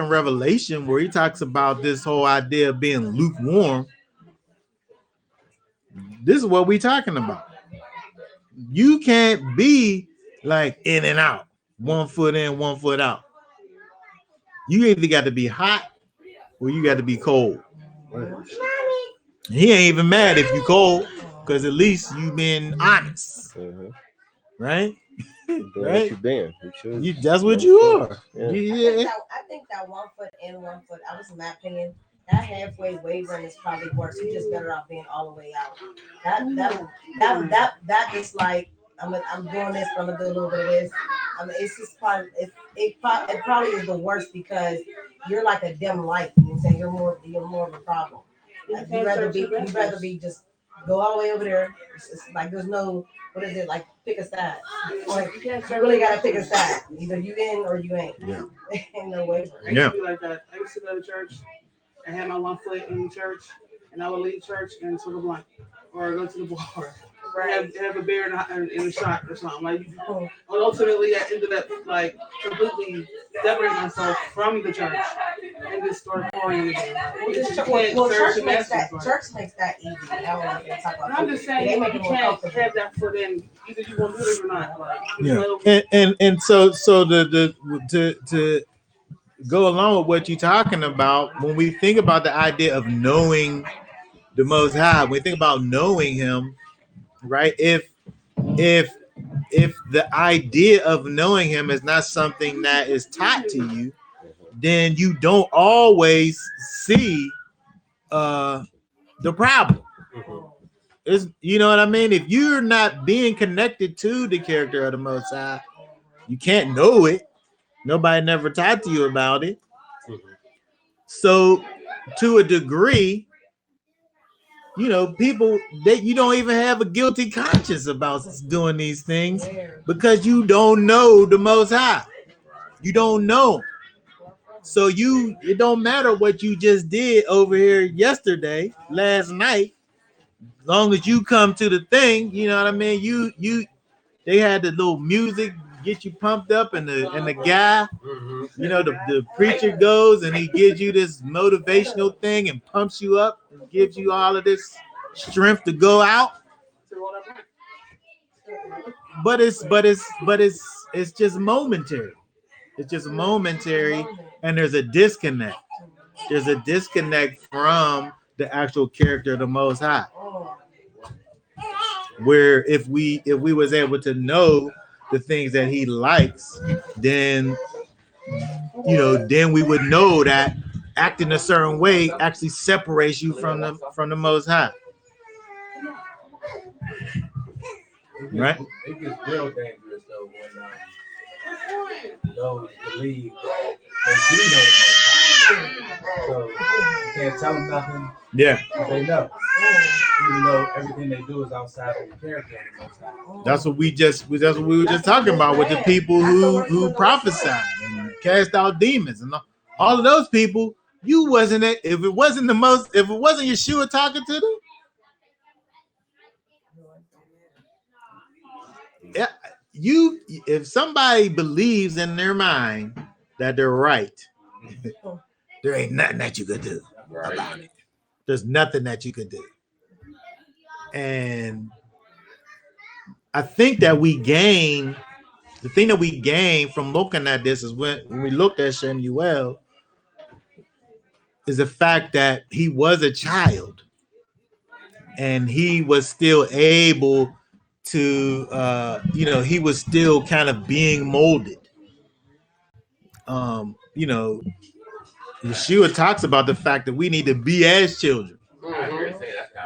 Revelation, where he talks about this whole idea of being lukewarm, this is what we're talking about. You can't be like in and out, 1 foot in, 1 foot out. You either got to be hot or you got to be cold. He ain't even mad if you cold, because at least you been honest, Mhm. right? Being what Right? you been. You choose. That's what you are. Yeah. Yeah. I think that 1 foot in, 1 foot out is in my opinion. That halfway wavering is probably worse. You're just better off being all the way out. That is like I'm doing this, but I'm gonna do a little bit of this. It's just part. It probably is the worst because you're like a dim light. You know what I'm saying? You're more of a problem. Like, you'd rather be just go all the way over there. It's like there's no, what is it, like pick a side. Like you really gotta pick a side. Either you in or you ain't. Yeah. Ain't no way. I used to be like that. I used to go to church and have my 1 foot in church, and I would leave church and smoke a blunt or go to the bar. Right. Have a beer and a shot or something. Like, ultimately, I ended up like completely separating myself from the church and just start pouring again. Church makes that easy. I don't want to talk about. I'm just saying, They you make it more can't comfortable. have that foot in. Either you gonna do it or not. Like, Yeah. And so the to go along with what you're talking about, when we think about the idea of knowing the Most High, when we think about knowing Him, right? If the idea of knowing Him is not something that is taught to you, then you don't always see the problem. Is, you know what I mean? If you're not being connected to the character of the Most High, you can't know it. Nobody never taught to you about it. So, to a degree, you know, people that you don't even have a guilty conscience about doing these things because you don't know the Most High. You don't know. So it don't matter what you just did over here yesterday, last night. As long as you come to the thing, you know what I mean. They had the little music get you pumped up, and the guy, you know, the preacher goes and he gives you this motivational thing and pumps you up and gives you all of this strength to go out. But it's just momentary. It's just momentary, and there's a disconnect. There's a disconnect from the actual character of the Most High. Where if we was able to know the things that he likes, then then we would know that acting a certain way actually separates you from the Most High. Right? It gets real dangerous though when those believe that they do know the Most High. So you can't tell them nothing. Yeah. They know. Even though everything they do is outside of the character of the Most High. That's what we were just talking about with the people who prophesied and cast out demons and all of those people. You wasn't it if it wasn't Yeshua talking to them. Yeah, if somebody believes in their mind that they're right, there ain't nothing that you could do about it. There's nothing that you could do. And I think that the thing that we gain from looking at this is when we looked at Shemuel is the fact that he was a child and he was still able to, he was still kind of being molded. Yeshua talks about the fact that we need to be as children.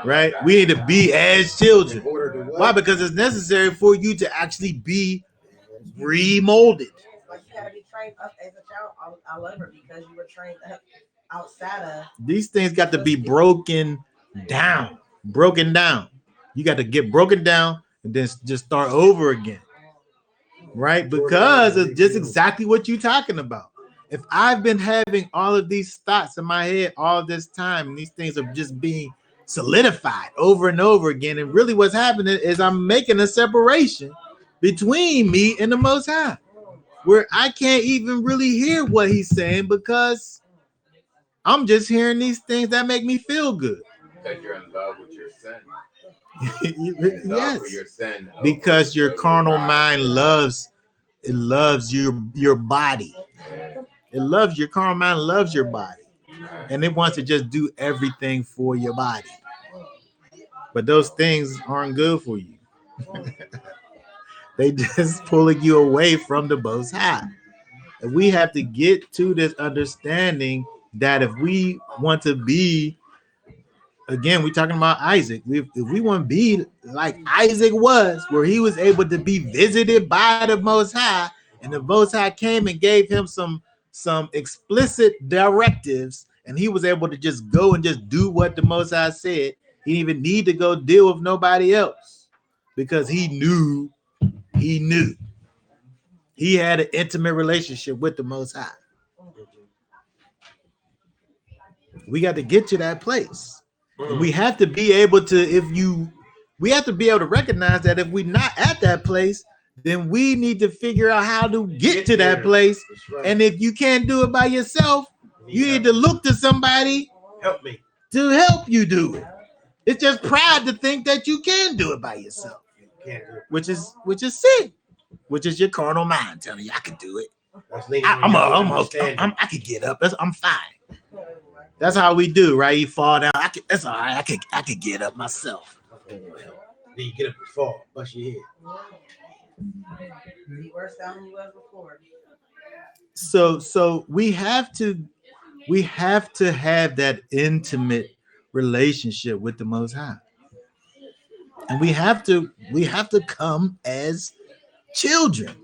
Right? We need to be as children. Why? Because it's necessary for you to actually be remolded. Like you gotta be trained up as a child all over because you were trained up outside of. These things got to be broken down. You got to get broken down and then just start over again. Right? Because it's just exactly what you're talking about. If I've been having all of these thoughts in my head all this time, and these things are just being solidified over and over again, and really what's happening is I'm making a separation between me and the Most High, where I can't even really hear what he's saying because I'm just hearing these things that make me feel good. Because you're in love with your sin. Yes, your sin because your carnal mind loves your body. Your carnal mind loves your body, and it wants to just do everything for your body. But those things aren't good for you. They just pulling you away from the Most High. And we have to get to this understanding that if we want to be, again, we're talking about Isaac. If we want to be like Isaac was, where he was able to be visited by the Most High, and the Most High came and gave him some explicit directives, and he was able to just go and just do what the Most High said. He didn't even need to go deal with nobody else because he knew he had an intimate relationship with the Most High. We got to get to that place. And we have to be able to, we have to be able to recognize that if we're not at that place, then we need to figure out how to get to that place. Right. And if you can't do it by yourself, you need to look to somebody Help me. to help you do it. It's just pride to think that you can do it by yourself, Can't do it. which is sin, which is your carnal mind telling you I can do it. That's leaning I on your understanding. could get up. I'm fine. That's how we do, right? You fall down. That's all right. I could get up myself. Then you get up and fall, bust your head. Be worse down than you was before. So we have to have that intimate relationship with the Most High, and we have to come as children.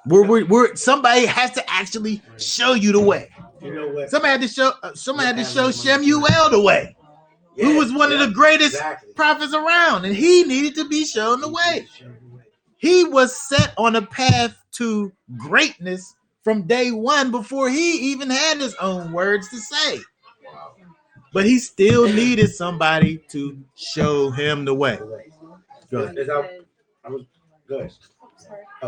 We're somebody has to actually show you the way. You know what? Somebody had to show Shemuel the way, who was one of the greatest prophets around, and he needed to be shown the way. He was set on a path to greatness from day one before he even had his own words to say. But he still needed somebody to show him the way. Go ahead. As I was good.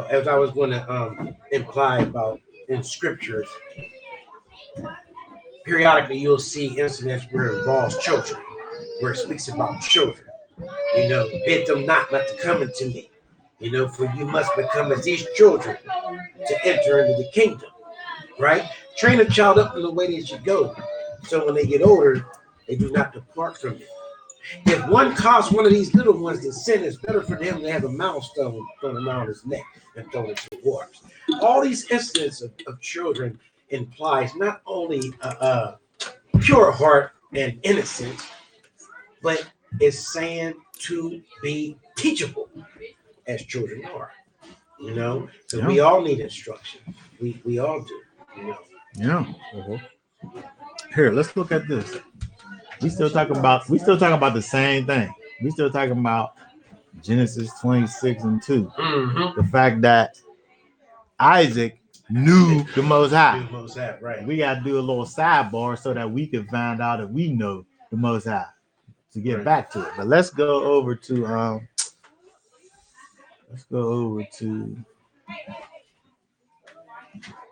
As I was going to imply about in scriptures, periodically you'll see incidents where it involves children, where it speaks about children. Bid them not to come into me. For you must become as these children to enter into the kingdom, right? Train a child up in the way they should go, so when they get older, they do not depart from it. If one caused one of these little ones to sin, it's better for them to have a milestone thrown around his neck and thrown into the waters. All these incidents of children implies not only a pure heart and innocence, but it's saying to be teachable as children are. You know, because we all need instruction. We all do. You know. Yeah. Mhm. Here, let's look at this. We still talking about the same thing. We still talking about Genesis 26:2. Mm-hmm. The fact that Isaac knew the Most High. Right. We got to do a little sidebar so that we can find out if we know the Most High to get back to it. But let's go over to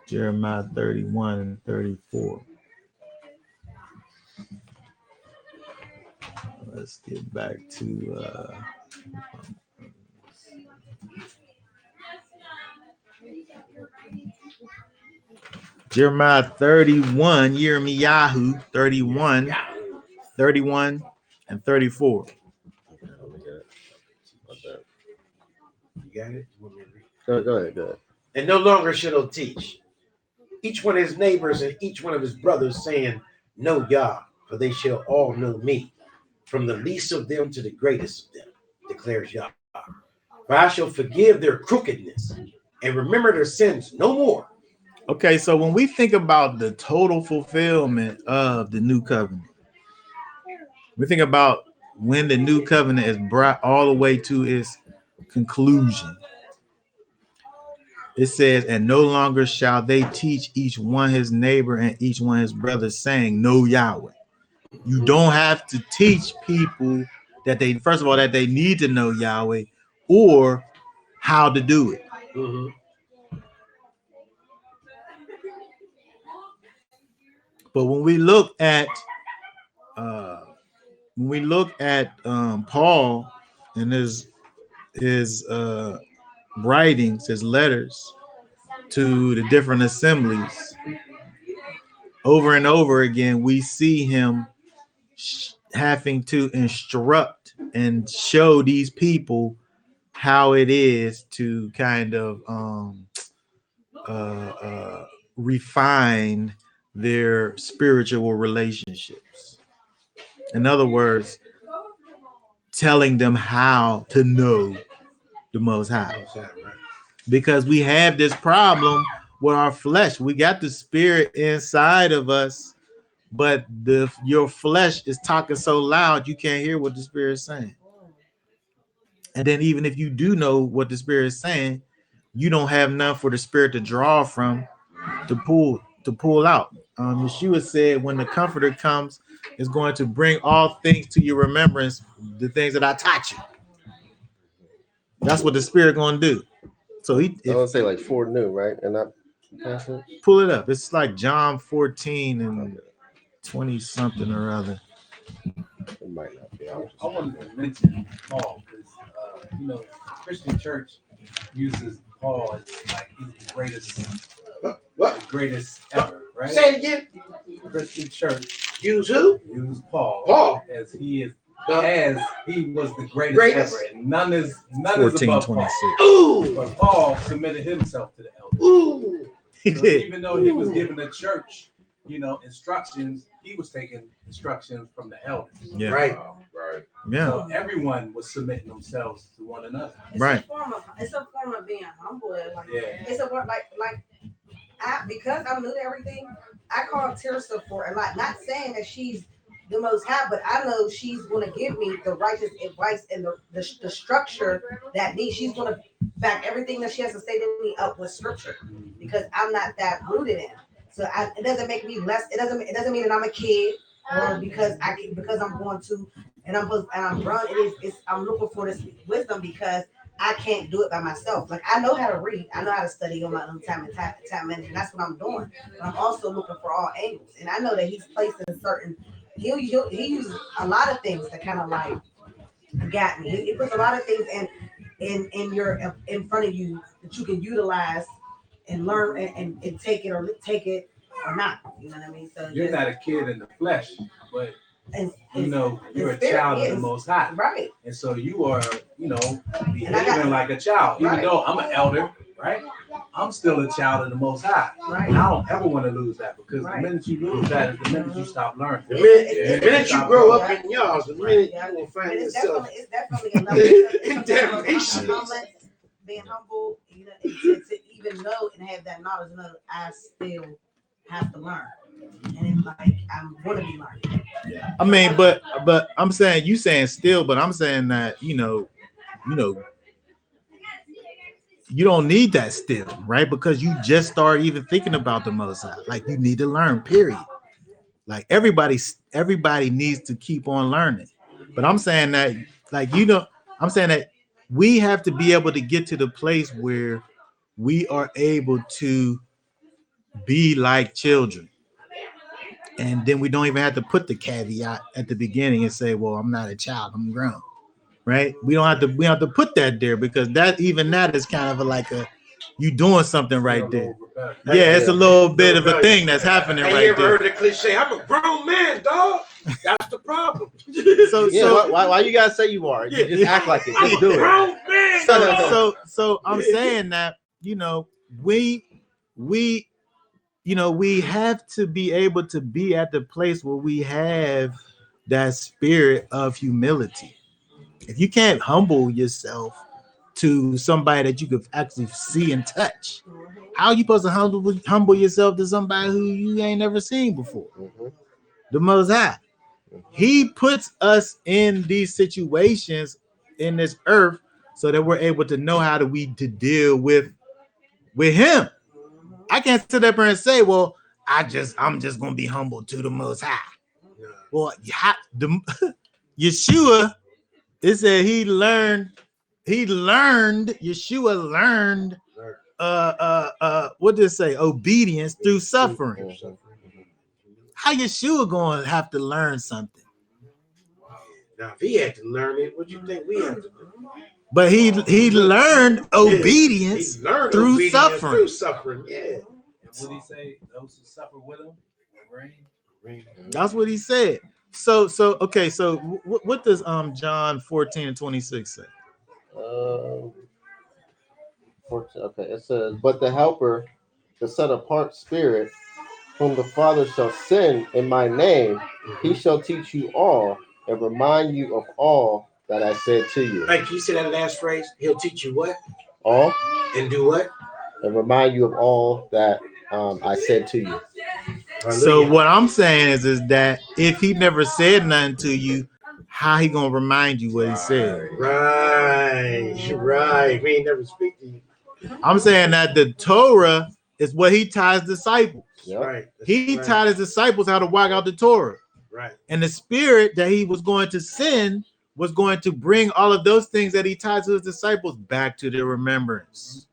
Jeremiah 31 and 34. Let's get back to Jeremiah 31, Yirmiyahu 31, 31 and 34. Let me get it. My bad. You got it? You want me to read? Go ahead. And no longer shall he teach each one of his neighbors and each one of his brothers, saying, know Yah, for they shall all know me, from the least of them to the greatest of them, declares Yah. For I shall forgive their crookedness and remember their sins no more. Okay, so when we think about the total fulfillment of the new covenant, we think about when the new covenant is brought all the way to its conclusion. It says, and no longer shall they teach each one his neighbor and each one his brother, saying, know Yahweh. You don't have to teach people that they, first of all, that they need to know Yahweh or how to do it. Mm-hmm. But when we look at Paul and his writings, his letters to the different assemblies, over and over again, we see him having to instruct and show these people how it is to kind of refine their spiritual relationships. In other words, telling them how to know the Most High. Because we have this problem with our flesh. We got the spirit inside of us, but your flesh is talking so loud you can't hear what the spirit is saying. And then even if you do know what the spirit is saying, you don't have none for the spirit to draw from to pull out. Yeshua said, when the Comforter comes, is going to bring all things to your remembrance, the things that I taught you. That's what the spirit going to do. So I would say like 4 new, right? And not pull it up. It's like John 14 and 20 something or other. It might not be. I wanted to mention Paul because the Christian church uses Paul as like he's the greatest ever, right? Say it again. Christian church Use who? use Paul As he was the greatest Greatest. ever, and none is 14, above 26. Paul. Ooh. But Paul submitted himself to the elders. Ooh. He So did. even though he was giving the church, instructions, he was taking instructions from the elders. Yeah. Right. Right. Yeah. So everyone was submitting themselves to one another. Right. It's a form of being humble. Like, Yeah. it's a word like because I'm new to everything. I call Tirsa for a lot. Not saying that she's the Most High, but I know she's going to give me the righteous advice and the structure that needs. She's going to back everything that she has to say to me up with scripture because I'm not that rooted in. So it doesn't make me less. It doesn't mean that I'm a kid or because I'm going to and I'm run. I'm looking for this wisdom because I can't do it by myself. Like I know how to read, I know how to study on my own time and time management. And that's what I'm doing. But I'm also looking for all angles, and I know that he's placed in certain. He uses a lot of things to kind of like got me. He puts a lot of things in front of you that you can utilize and learn and take it or not. You know what I mean? So You're just- not a kid in the flesh, but and, you know you're a spirit child of the is. Most High, Right. and so you are, you know, And behaving like a child. Even Right. though I'm an elder, right? I'm still a child of the Most High. Right. And I don't ever want to lose that because Right. the minute you lose that is the minute you stop learning. The minute you grow up in y'all, the minute you will find But it's yourself definitely another in damnation. Being humble, you know, to even know and have that knowledge, you know, I still have to learn, and it's like I'm gonna be learning. I mean, but I'm saying you saying still, but I'm saying that you know, you don't need that still, right? Because you just start even thinking about the Most High. Like you need to learn, period. Like everybody needs to keep on learning. But I'm saying that, like, I'm saying that we have to be able to get to the place where we are able to be like children. And then we don't even have to put the caveat at the beginning and say, well, I'm not a child, I'm grown. Right? We have to put that there because that is kind of like you doing something right there. Yeah, it's a little bit of a thing that's happening Have right you ever there. heard the cliche? I'm a grown man, dog. That's the problem. Yeah, why you guys say you are? You just act like it. Just do it. Grown man, dog. So I'm saying that, you know, we have to be able to be at the place where we have that spirit of humility. If you can't humble yourself to somebody that you could actually see and touch, how are you supposed to humble yourself to somebody who you ain't never seen before? The Most High. He puts us in these situations in this earth so that we're able to know how to deal with him. I can't sit up here and say, well, I'm just gonna be humble to the Most High. Well, Yeshua, it said Yeshua learned what did it say? Obedience through suffering. How Yeshua gonna have to learn something? Now, if he had to learn it, what do you think we have to do? But he learned obedience through suffering. Through suffering, yeah. What did he say? Those who suffer with him will reign. That's what he said. So okay. So what does John 14:26 say? 14, okay, it says, but the Helper, the set apart Spirit, whom the Father shall send in my name, he shall teach you all and remind you of all that I said to you. Like you said that last phrase, he'll teach you what? All? And do what? And remind you of all that I said to you. So what I'm saying is that if he never said nothing to you, how he gonna remind you what he said? Right. We ain't never speak to you. I'm saying that the Torah is what he taught his disciples. Yep. Right. He taught his disciples how to walk out the Torah. Right. And the Spirit that he was going to send was going to bring all of those things that he taught to his disciples back to their remembrance.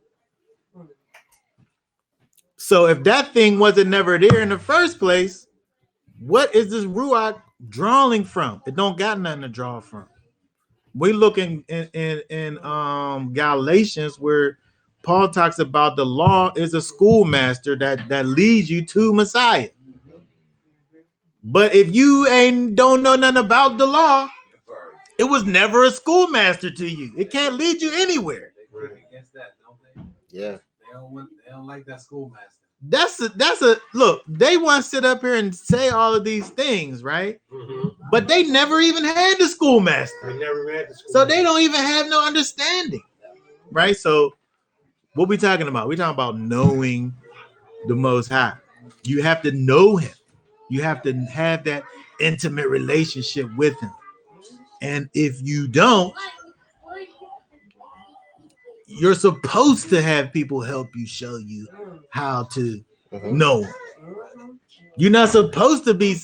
So if that thing wasn't never there in the first place, what is this Ruach drawing from? It don't got nothing to draw from. We looking in Galatians where Paul talks about the law is a schoolmaster that leads you to Messiah. But if you don't know nothing about the law, it was never a schoolmaster to you. It can't lead you anywhere. They work against that, don't they? Yeah. They don't like that schoolmaster. That's a look. They want to sit up here and say all of these things, right? But they never even had the schoolmaster. They never had the school. So they don't even have no understanding, right? So what we talking about? We talking about knowing the Most High. You have to know him. You have to have that intimate relationship with him. And if you don't, you're supposed to have people help you, show you how to know him. You're not supposed to be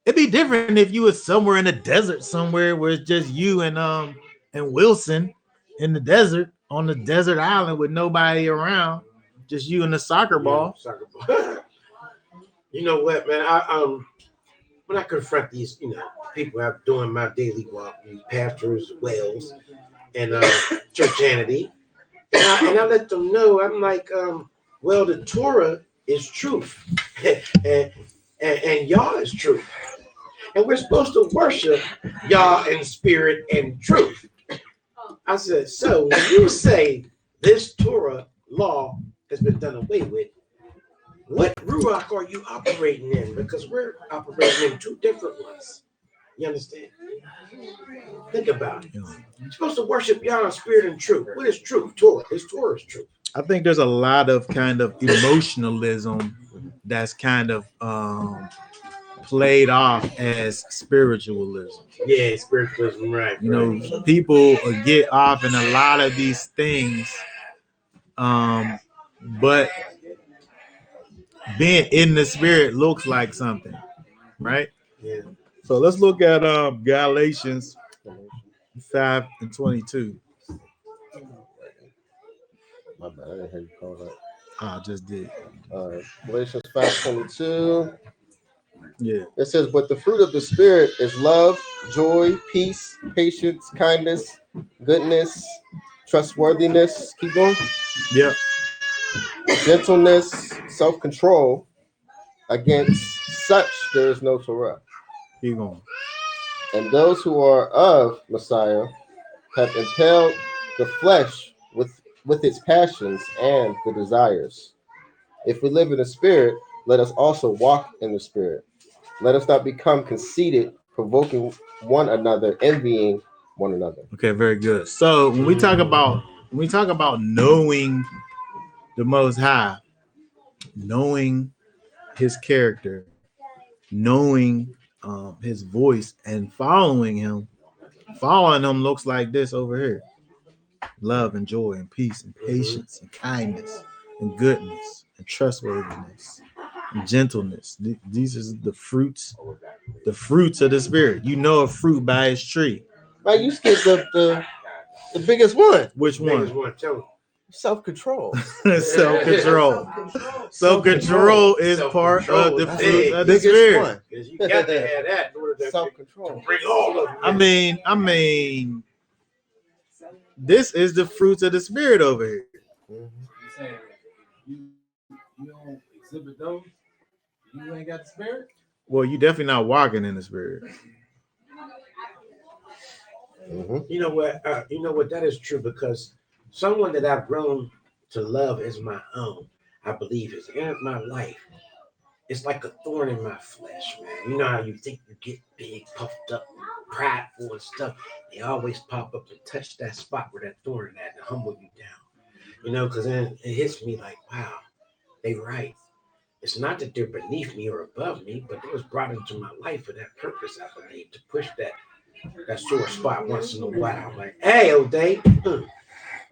it'd be different if you were somewhere in the desert somewhere where it's just you and Wilson in the desert on the desert island with nobody around, just you and the soccer ball. Soccer ball. You know what, man? I when I confront these, people I'm doing my daily walk, these pastors, whales, and churchianity, and I let them know, I'm like, well, the Torah is truth. and Yah is truth. And we're supposed to worship Yah in spirit and truth. I said, so when you say this Torah law has been done away with, what Ruach are you operating in? Because we're operating in two different ones. You understand? Think about it. You're supposed to worship Yah in spirit and truth. What is truth? Torah. This Torah is truth. I think there's a lot of kind of emotionalism that's kind of played off as spiritualism. Yeah, spiritualism, right. You know, people get off in a lot of these things, but being in the spirit looks like something, right? Yeah. So let's look at Galatians 5:22. My bad, I didn't hear you call that. I just did. Galatians 5:22. Yeah. It says, but the fruit of the Spirit is love, joy, peace, patience, kindness, goodness, trustworthiness. Keep going. Yep. Gentleness, self-control. Against such there is no Torah. Keep going. And those who are of Messiah have impelled the flesh with its passions and the desires. If we live in the Spirit, let us also walk in the Spirit. Let us not become conceited, provoking one another, envying one another. Okay, very good. So when we talk about knowing the Most High, knowing His character, knowing His voice, and following Him looks like this over here: love and joy and peace and patience and kindness and goodness and trustworthiness and gentleness. These are the fruits of the Spirit. You know a fruit by its tree. Right, you skipped the biggest one. Which Biggest one? one, tell me. Self-control. Self-control. Self-control is part of the fruit of the Biggest Spirit. one. Because you got to have that in order to Self-control. bring all of them. I mean, this is the fruits of the Spirit over here. You saying you don't exhibit those? You ain't got the Spirit? Well, you definitely not walking in the Spirit. You know what? That is true, because someone that I've grown to love as my own, I believe, is in my life. It's like a thorn in my flesh, man. You know how you think you get big, puffed up, prideful and stuff. They always pop up and touch that spot where that thorn is at to humble you down. You know, because then it hits me like, wow, they right. It's not that they're beneath me or above me, but they was brought into my life for that purpose, I believe, to push that sore spot once in a while. Like, hey, O'Day.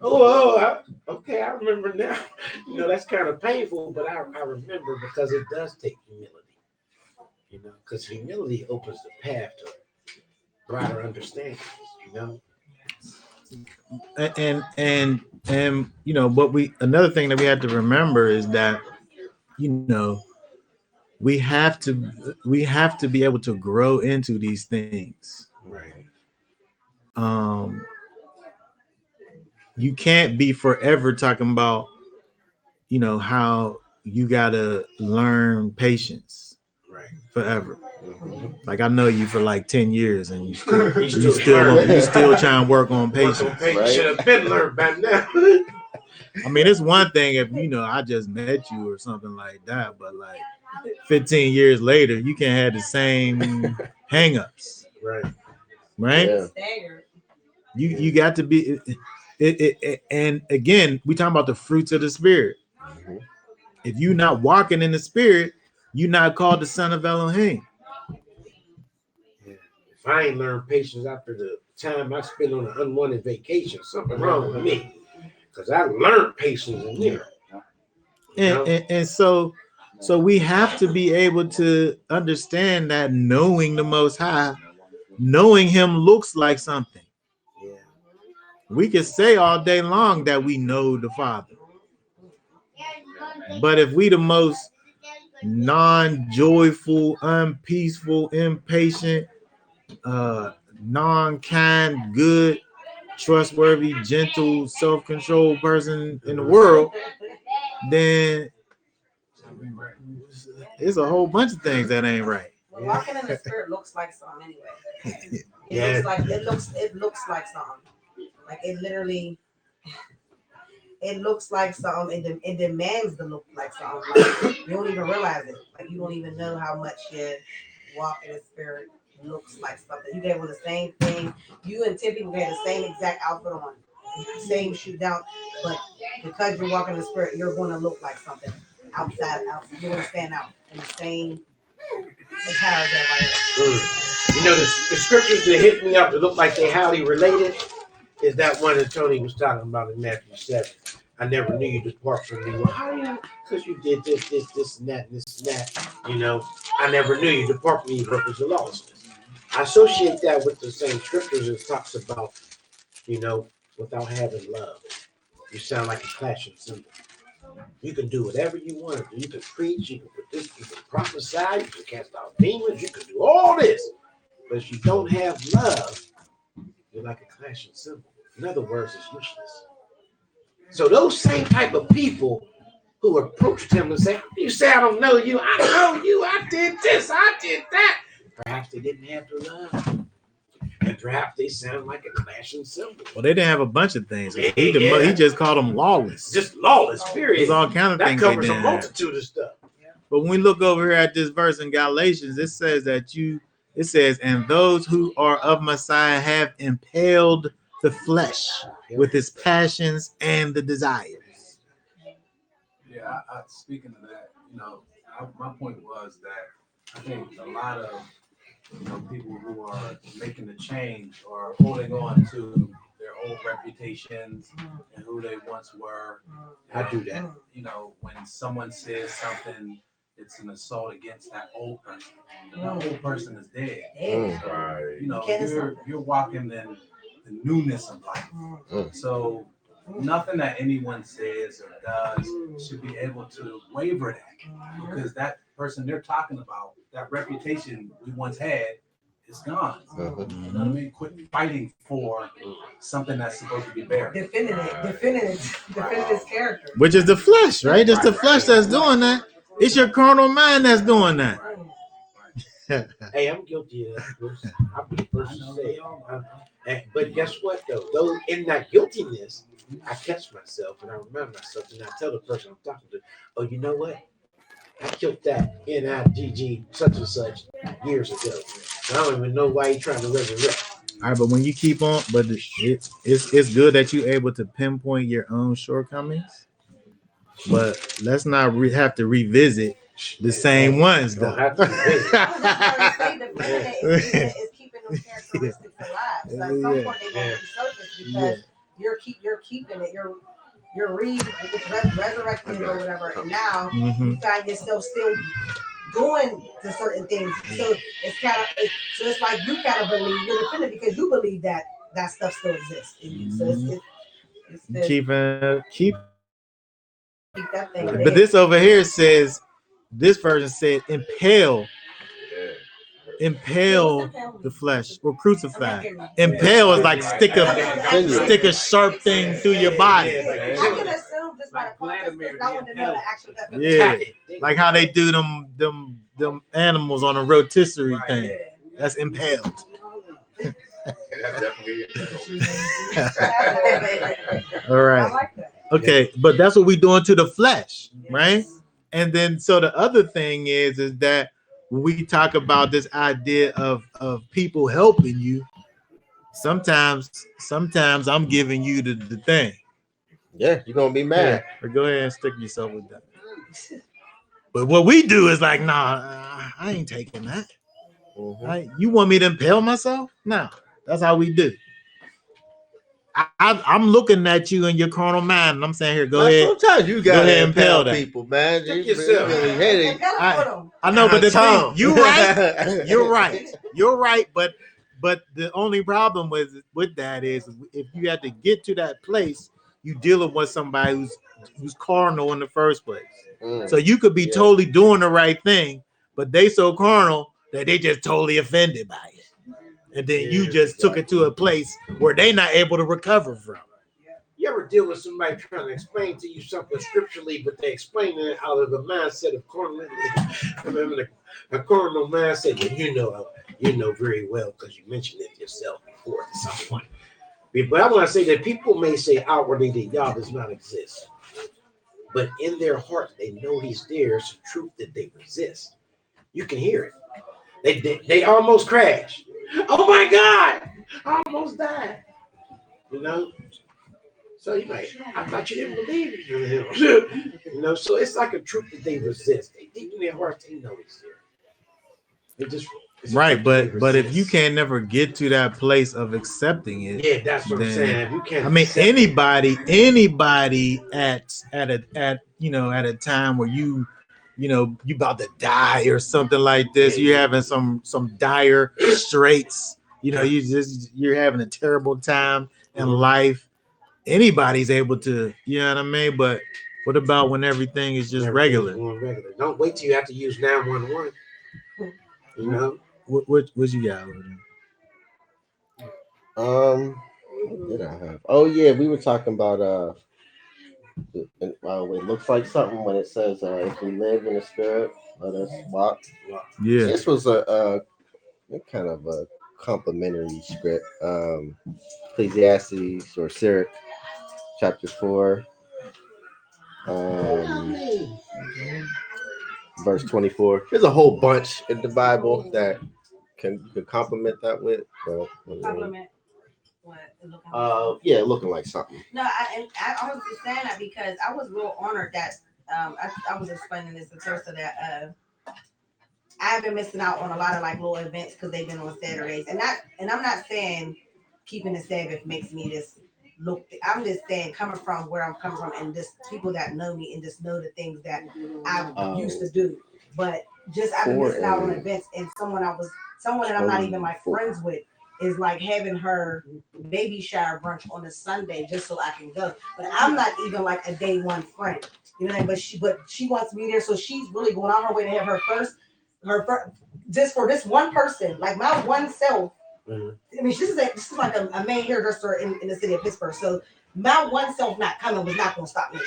Okay, I remember now. You know, that's kind of painful, but I remember, because it does take humility. You know, because humility opens the path to broader understanding, you know. And you know, but another thing that we have to remember is that, you know, we have to be able to grow into these things. Right. You can't be forever talking about, you know, how you gotta learn patience. Right. Forever. Like, I know you for like 10 years and you still trying to work on patience. Right? Should have been learned by now. I mean, it's one thing if, you know, I just met you or something like that, but like 15 years later, you can have the same hangups. Right? Yeah. You got to be it, and again, we talking about the fruits of the Spirit. If you're not walking in the Spirit, you're not called the son of Elohim. If I ain't learned patience after the time I spent on an unwanted vacation, something wrong with me. Because I learned patience in there. And so we have to be able to understand that knowing the Most High, knowing Him looks like something. Yeah. We can say all day long that we know the Father. But if we the most non-joyful, unpeaceful, impatient, non-kind, good, trustworthy, gentle, self-controlled person in the world, then There's a whole bunch of things that ain't right. Well, walking in the spirit looks like something anyway. Yeah. It looks like something. Like it literally, it looks like something. It demands to look like something. Like you don't even realize it. Like you don't even know how much your walk in the spirit looks like something. You get on the same thing. You and 10 people had the same exact outfit on, same shoe down, but because you're walking in the spirit, you're going to look like something outside. You're going to stand out in the same attire as everybody else. You know, the scriptures that hit me up that look like they're highly related is that one that Tony was talking about in Matthew 7. I never knew you depart from me. Well, how do you? Because you did this, and that, and this, and that. You know, I never knew you depart from me, purpose of lawlessness. I associate that with the same scriptures that talks about, you know, without having love, you sound like a clashing cymbal. You can do whatever you want to do. You can preach, you can put this, you can prophesy, you can cast out demons, you can do all this. But if you don't have love, you're like a clashing cymbal. In other words, it's useless. So those same type of people who approached him and say, "You say I don't know you, I know you, I did this, I did that." Perhaps they didn't have the love. And perhaps they sound like a clashing cymbal. Well, they didn't have a bunch of things. Yeah. He just called them lawless. Just lawless, period. There's all kind of That things they covers a didn't have. multitude of stuff. But when we look over here at this verse in Galatians, it says it says, and those who are of Messiah have impaled the flesh with its passions and the desires. Yeah, I speaking of that, you know, my point was that I think a lot of people who are making the change or holding on to their old reputations and who they once were. I do that. You know, when someone says something, it's an assault against that old person. The old person is dead. Right. You know, you're walking in the newness of life. So nothing that anyone says or does should be able to waver that, because that person they're talking about, that reputation we once had, is gone. You know what I mean? Quit fighting for something that's supposed to be buried. Defending his character. Which is the flesh, right? It's the flesh that's doing that. It's your carnal mind that's doing that. Hey, I'm guilty of that. I'll be the first to say it. But guess what, though? In that guiltiness, I catch myself and I remember myself, and I tell the person I'm talking to, "Oh, you know what? I killed that NIGG such and such years ago. I don't even know why you're trying to resurrect." All right, but when you keep on, but it's good that you're able to pinpoint your own shortcomings. But let's not have to revisit the same ones, though. Don't have to revisit. It's keeping those characteristics alive. So at some point they won't resurface because you're keeping it. You're resurrecting it or whatever, and now you find yourself still doing the certain things. So it's like you kind of believe you're defending because you believe that stuff still exists in you. So it's keep that thing. But this over here says, this version said, impale the flesh or crucify. Impale is like stick a sharp thing through your body. I can assume just by the context, I want to know the actual definition. Yeah, like how they do them animals on a rotisserie thing. That's impaled. That's definitely All right. I like that. Okay, but that's what we doing to the flesh, right? And then so the other thing is that when we talk about this idea of people helping you, sometimes I'm giving you the thing. Yeah, you're gonna be mad. Yeah, but go ahead and stick yourself with that. But what we do is like, nah, I ain't taking that. You want me to impale myself? No, that's how we do. I'm looking at you in your carnal mind, and I'm saying, here, go ahead. Sometimes you gotta ahead and impale impale that. people, man. Check yourself. I know, but the thing, you're right. But the only problem with that is if you had to get to that place, you dealing with somebody who's carnal in the first place. So you could be totally doing the right thing, but they so carnal that they just totally offended by it. And then you just took it to a place where they're not able to recover from. You ever deal with somebody trying to explain to you something scripturally, but they explain it out of the mindset of carnal, a carnal mindset that you know very well because you mentioned it yourself before to someone. But I want to say that people may say outwardly that Yah does not exist, but in their heart they know He's there. It's a truth that they resist. You can hear it. They almost crashed. Oh my God! I almost died. You know. So you like, I thought you didn't believe it. You know, so it's like a truth that they resist. They deep in their hearts, they know He's there. It's Right, but if you can't never get to that place of accepting it, yeah, that's what I'm then saying. If you can't, I mean, accept anybody at a time where you about to die or something like this, you're having some dire straits, you're having a terrible time in life. Anybody's able to, you know what I mean? But what about when everything is just regular? regular. Don't wait till you have to use 911. You know, What you got over there? What did I have? Oh yeah, we were talking about it looks like something when it says if we live in the spirit, let us walk. Yeah. This was a kind of a complimentary script. Ecclesiastes or Sirach, chapter 4, verse 24. There's a whole bunch in the Bible that can complement that with. Compliment. What? Yeah, looking like something. No, I was just saying that because I was real honored that I was explaining this to Teresa that I've been missing out on a lot of like little events because they've been on Saturdays, and I'm not saying keeping the Sabbath makes me just look. I'm just saying coming from where I'm coming from, and just people that know me and just know the things that I used to do, but just I've been missing out on events, and someone that I'm not even my friends with is like having her baby shower brunch on a Sunday just so I can go. But I'm not even like a day one friend, you know. But she wants to be there, so she's really going on her way to have her first just for this one person, like my one self. I mean, this is like a main hairdresser in the city of Pittsburgh. So my one self not coming was not going to stop me.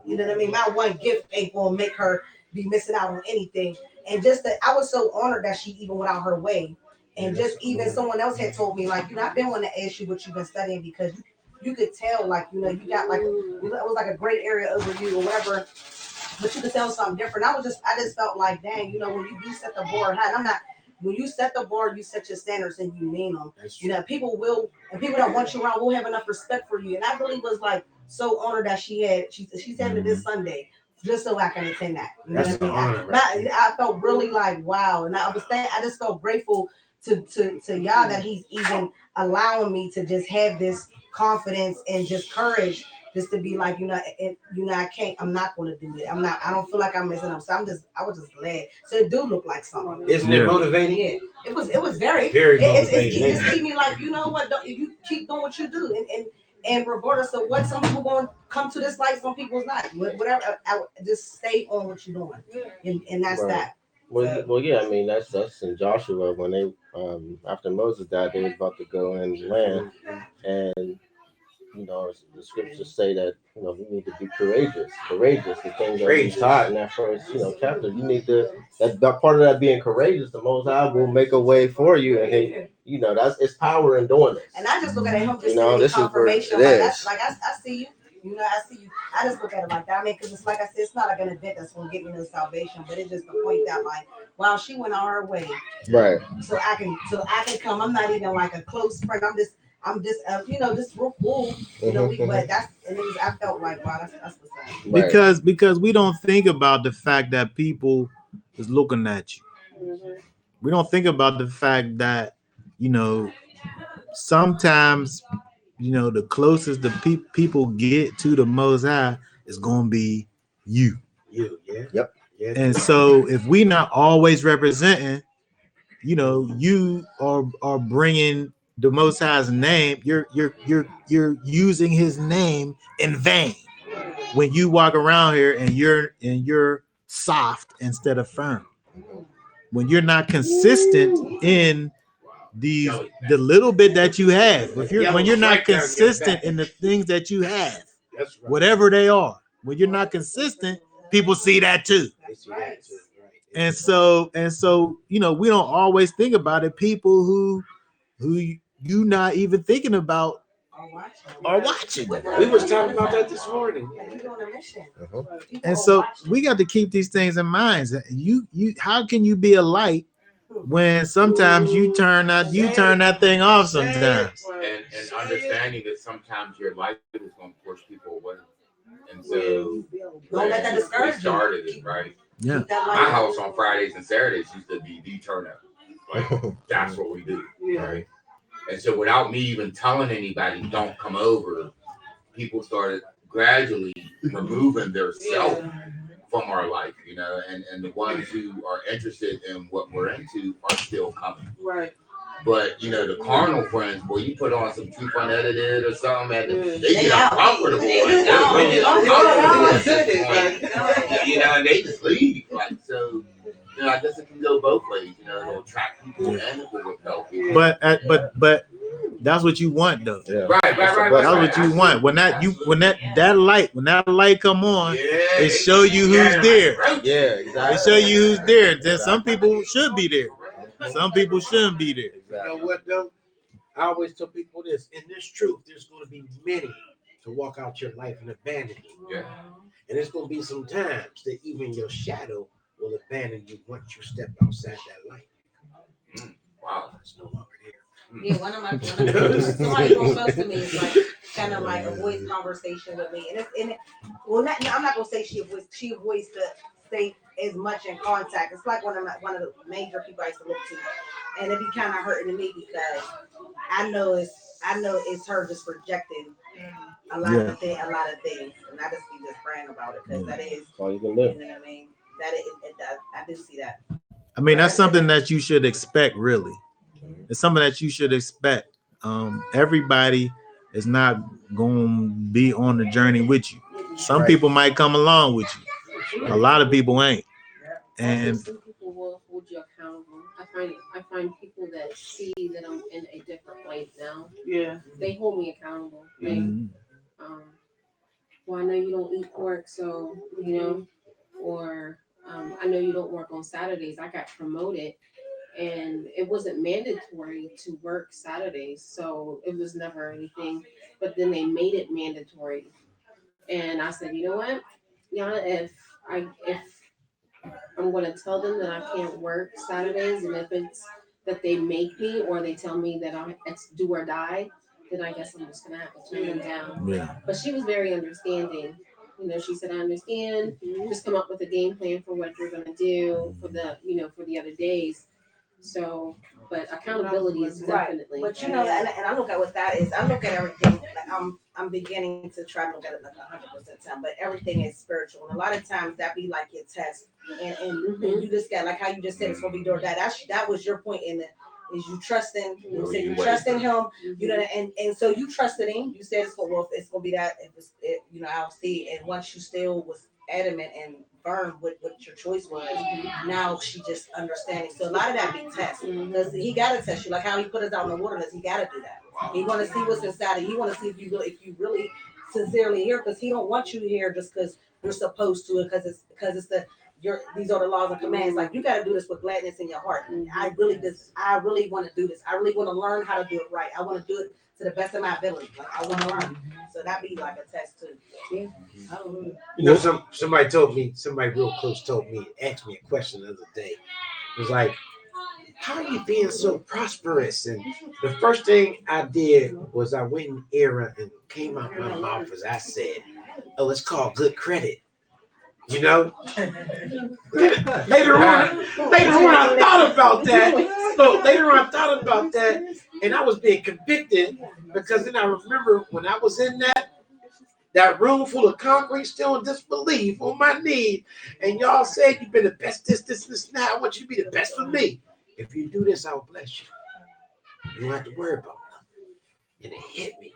You know what I mean? My one gift ain't going to make her be missing out on anything. And just that I was so honored that she even went out her way. And just even someone else had told me, like, I've been wanting to ask you what you've been studying because you could tell, like, you got like, it was like a great area over you or whatever, but you could tell something different. I just felt like, dang, when you do set the bar high, and when you set the bar, you set your standards and you mean them. People that want you around will have enough respect for you. And I really was like so honored that she's having it this Sunday just so I can attend that. That's an honor. I felt really like, wow. And I just felt grateful to Yah that He's even allowing me to just have this confidence and just courage just to be like, I'm not going to do it. I don't feel like I'm messing up. So I was just glad. So it do look like something. Isn't it motivating? Yeah. It was very motivating. It just keep me like, you know what, you keep doing what you do. And regardless of what, some people going to come to this light, some people's not. Whatever, just stay on what you're doing. And that's that. Well, yeah, I mean that's in Joshua when they after Moses died, they was about to go in the land, and the scriptures say that we need to be courageous. The things that we taught in that first chapter. You need to that part of that being courageous. The Most High will make a way for you, and it's power in doing this. And I just look at him just this confirmation. Is where it is. Like I see you. I see you. I just look at it like that. I mean, because it's like I said, it's not like an event that's going to get me no salvation, but it's just the point that, like, wow, she went on her way, right? So I can come. I'm not even like a close friend. I'm just just real cool. But I felt like, wow, that's what's right. Because we don't think about the fact that people is looking at you. We don't think about the fact that sometimes. The closest the people get to the Most High is going to be you. Yeah. Yep. Yeah. And so if we not always representing, you are bringing the Most High's name. You're using His name in vain when you walk around here and you're soft instead of firm. When you're not consistent in the little bit that you have. If you're when you're not Yellow stripe down your consistent back. in the things that you have, That's right. whatever they are, when you're not consistent, people see that too. They see that too, right. And so, you know, we don't always think about it. People who you not even thinking about are watching. We was talking about that this morning. And so we got to keep these things in mind. You how can you be a light when sometimes you turn that thing off sometimes? And understanding that sometimes your life is going to push people away. And so Don't let that we discourage you. started it, right? Yeah. My house on Fridays and Saturdays used to be the turn up. Like that's what we do. Right. And so without me even telling anybody don't come over, people started gradually removing their self from our life, you know, and the ones who are interested in what we're into are still coming. Right. But you know, the carnal friends, boy, you put on some Truth Unedited or something, and they They get out. uncomfortable. They Like, out. they're Like, you know, and they just leave. Like so, you know, I guess it can go both ways. You know, it'll attract people and it will repel people. But that's what you want though. Yeah. Right. That's what you want. When that light come on, Yeah, it show you who's there. Yeah, It exactly. show you who's there. Then some people should be there. Some people shouldn't be there. You know what though? I always tell people this. In this truth, there's going to be many to walk out your life and abandon you. Yeah. And there's going to be some times that even your shadow will abandon you once you step outside that light. Wow. It's no longer here. Yeah, one of my somebody who close to me is like kind of like avoids conversation with me, I'm not gonna say she avoids to stay as much in contact. It's like one of the major people I used to look to, and it be kind of hurting to me because I know it's her just rejecting a lot of things, and I just be just praying about it because that is, That's all you can do. you know what I mean? That it does. I do see that. I mean, that's something that you should expect, really. It's something that you should expect. Everybody is not going to be on the journey with you. Some people might come along with you. A lot of people ain't. And some people will hold you accountable. I find people that see that I'm in a different place now. Yeah. They hold me accountable. They, well, I know you don't eat pork, so you know, or I know you don't work on Saturdays. I got promoted, and it wasn't mandatory to work Saturdays, so it was never anything. But then they made it mandatory, and I said, you know what, Yana, if I'm going to tell them that I can't work Saturdays, and if it's that they make me or they tell me that it's do or die, then I guess I'm just going to have to turn them down. yeah. But she was very understanding. You know, she said, I understand. Just come up with a game plan for what you're going to do for the other days. So, but accountability is definitely. Right. But you know, and I look at what that is. I look at everything like I'm beginning to try to look at it like 100% time, but everything is spiritual. And a lot of times that be like your test, and you just got like how you just said it's gonna be door that was your point in it. Is you trusting? You said you trusting him. You know, and so you trusted him. You said it's gonna be that. You know, I'll see. And once you still was adamant and firm with what your choice was, now she just understanding. So a lot of that be test because he gotta test you, like how he put us out in the wilderness. He gotta do that. He want to see what's inside of you. He want to see if you really sincerely here, because he don't want you here just because you're supposed to, because it's these are the laws and commands. Like you got to do this with gladness in your heart. I really want to do this. I really want to learn how to do it right. I want to do it to the best of my ability. Like I want to learn. So that be like a test too. Yeah. You know, somebody real close asked me a question the other day. It was like, how are you being so prosperous? And the first thing I did was I went in error and came out my mouth as I said, oh, it's called good credit. You know? Later on, I thought about that. So later on, I thought about that, and I was being convicted because then I remember when I was in that room full of concrete, still in disbelief, on my knees, and y'all said you've been the best, this, now. I want you to be the best for me. If you do this, I'll bless you. You don't have to worry about nothing. And it hit me.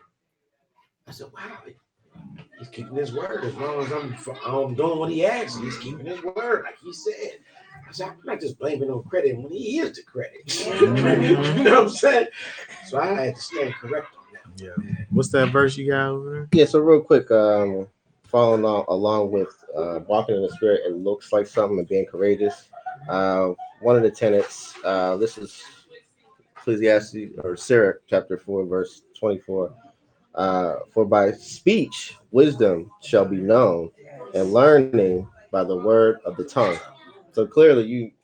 I said, wow, he's keeping his word as long as I'm doing what he asked. He's keeping his word, like he said. I said, I'm not just blaming on credit when he is the credit. Mhm. You know what I'm saying? So I had to stand correct on that. Yeah. What's that verse you got over there? Yeah, so real quick, following along with walking in the spirit, it looks like something and being courageous. One of the tenets, this is Ecclesiastes or Sirach chapter 4, verse 24. For by speech wisdom shall be known, and learning by the word of the tongue. So clearly,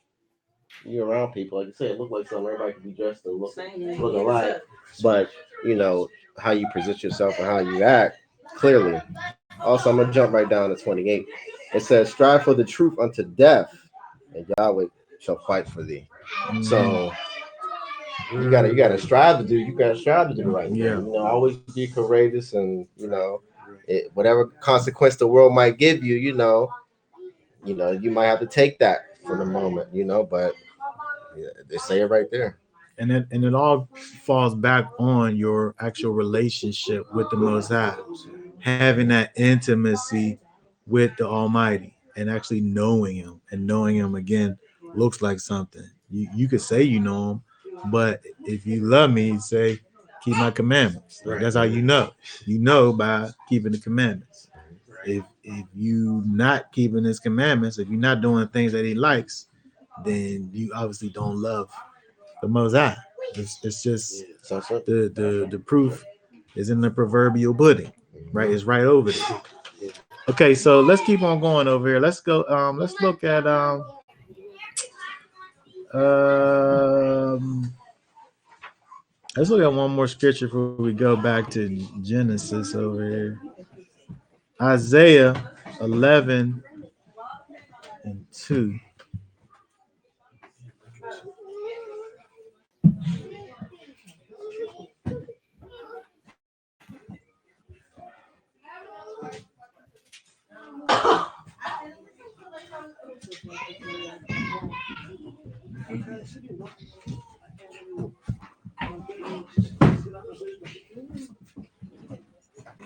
you're around people, like you said, it look like something. Everybody can be dressed and look alike, but you know how you present yourself and how you act. Clearly, also I'm gonna jump right down to 28. It says, "Strive for the truth unto death, and Yahweh shall fight for thee." So you gotta strive to do the right thing. Yeah. You know, always be courageous, and whatever consequence the world might give you, you might have to take that for the moment, but they say it right there. And it all falls back on your actual relationship with the Most High, having that intimacy with the Almighty, and actually knowing Him. And knowing Him again looks like something. You could say you know Him, but if you love me, you say, keep my commandments. Like, that's how you know. You know by keeping the commandments. If you not keeping His commandments, if you're not doing things that He likes, then you obviously don't love the Most High. It's just the proof is in the proverbial pudding, right? It's right over there. Okay, so let's keep on going over here. Let's go. Let's look at let's look at one more scripture before we go back to Genesis over here. Isaiah 11:2.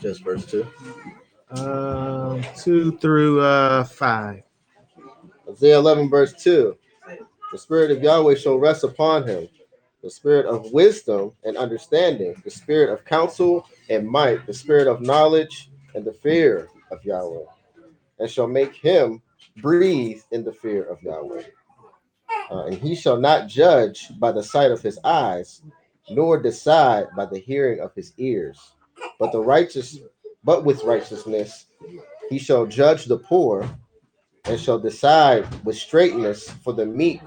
Just verse 2. 2 through 5. Isaiah 11, verse 2. The spirit of Yahweh shall rest upon him, the spirit of wisdom and understanding, the spirit of counsel and might, the spirit of knowledge and the fear of Yahweh, and shall make him breathe in the fear of Yahweh. And he shall not judge by the sight of his eyes, nor decide by the hearing of his ears, but with righteousness he shall judge the poor, and shall decide with straightness for the meek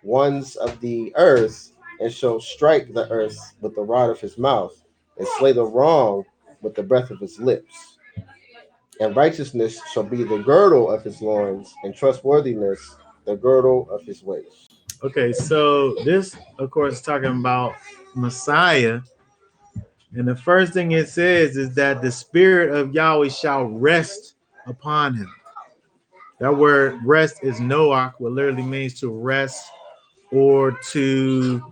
ones of the earth, and shall strike the earth with the rod of his mouth, and slay the wrong with the breath of his lips. And righteousness shall be the girdle of his loins, and trustworthiness the girdle of his waist. Okay, so this, of course, is talking about Messiah. And the first thing it says is that the spirit of Yahweh shall rest upon him. That word rest is noach, what literally means to rest or to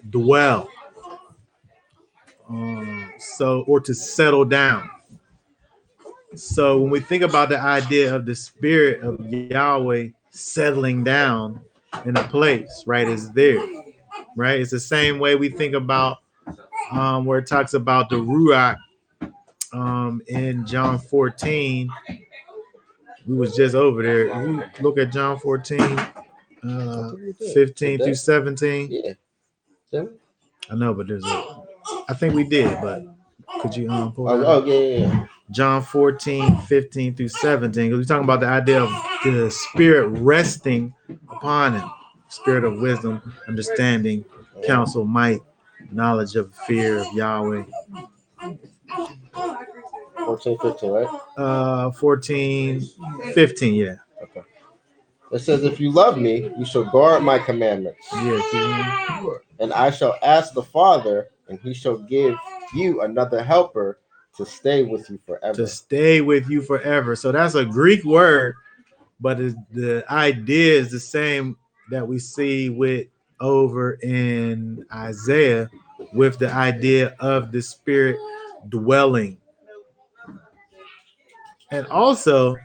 dwell. Or to settle down. So when we think about the idea of the spirit of Yahweh settling down in a place, right, is there, right? It's the same way we think about where it talks about the Ruach in John 14. We was just over there. You look at John 14, 15 through 17. Yeah. I know, but I think we did, but could you pull that Oh, up? yeah. John 14, 15 through 17. Because we're talking about the idea of the spirit resting upon him. Spirit of wisdom, understanding, counsel, might, knowledge of fear of Yahweh. 14, 15, right? 14, 15, yeah. Okay. It says, if you love me, you shall guard my commandments. Yeah. And I shall ask the Father, and he shall give you another helper to stay with you forever. To stay with you forever. So that's a Greek word, but the idea is the same that we see with over in Isaiah with the idea of the spirit dwelling. And also,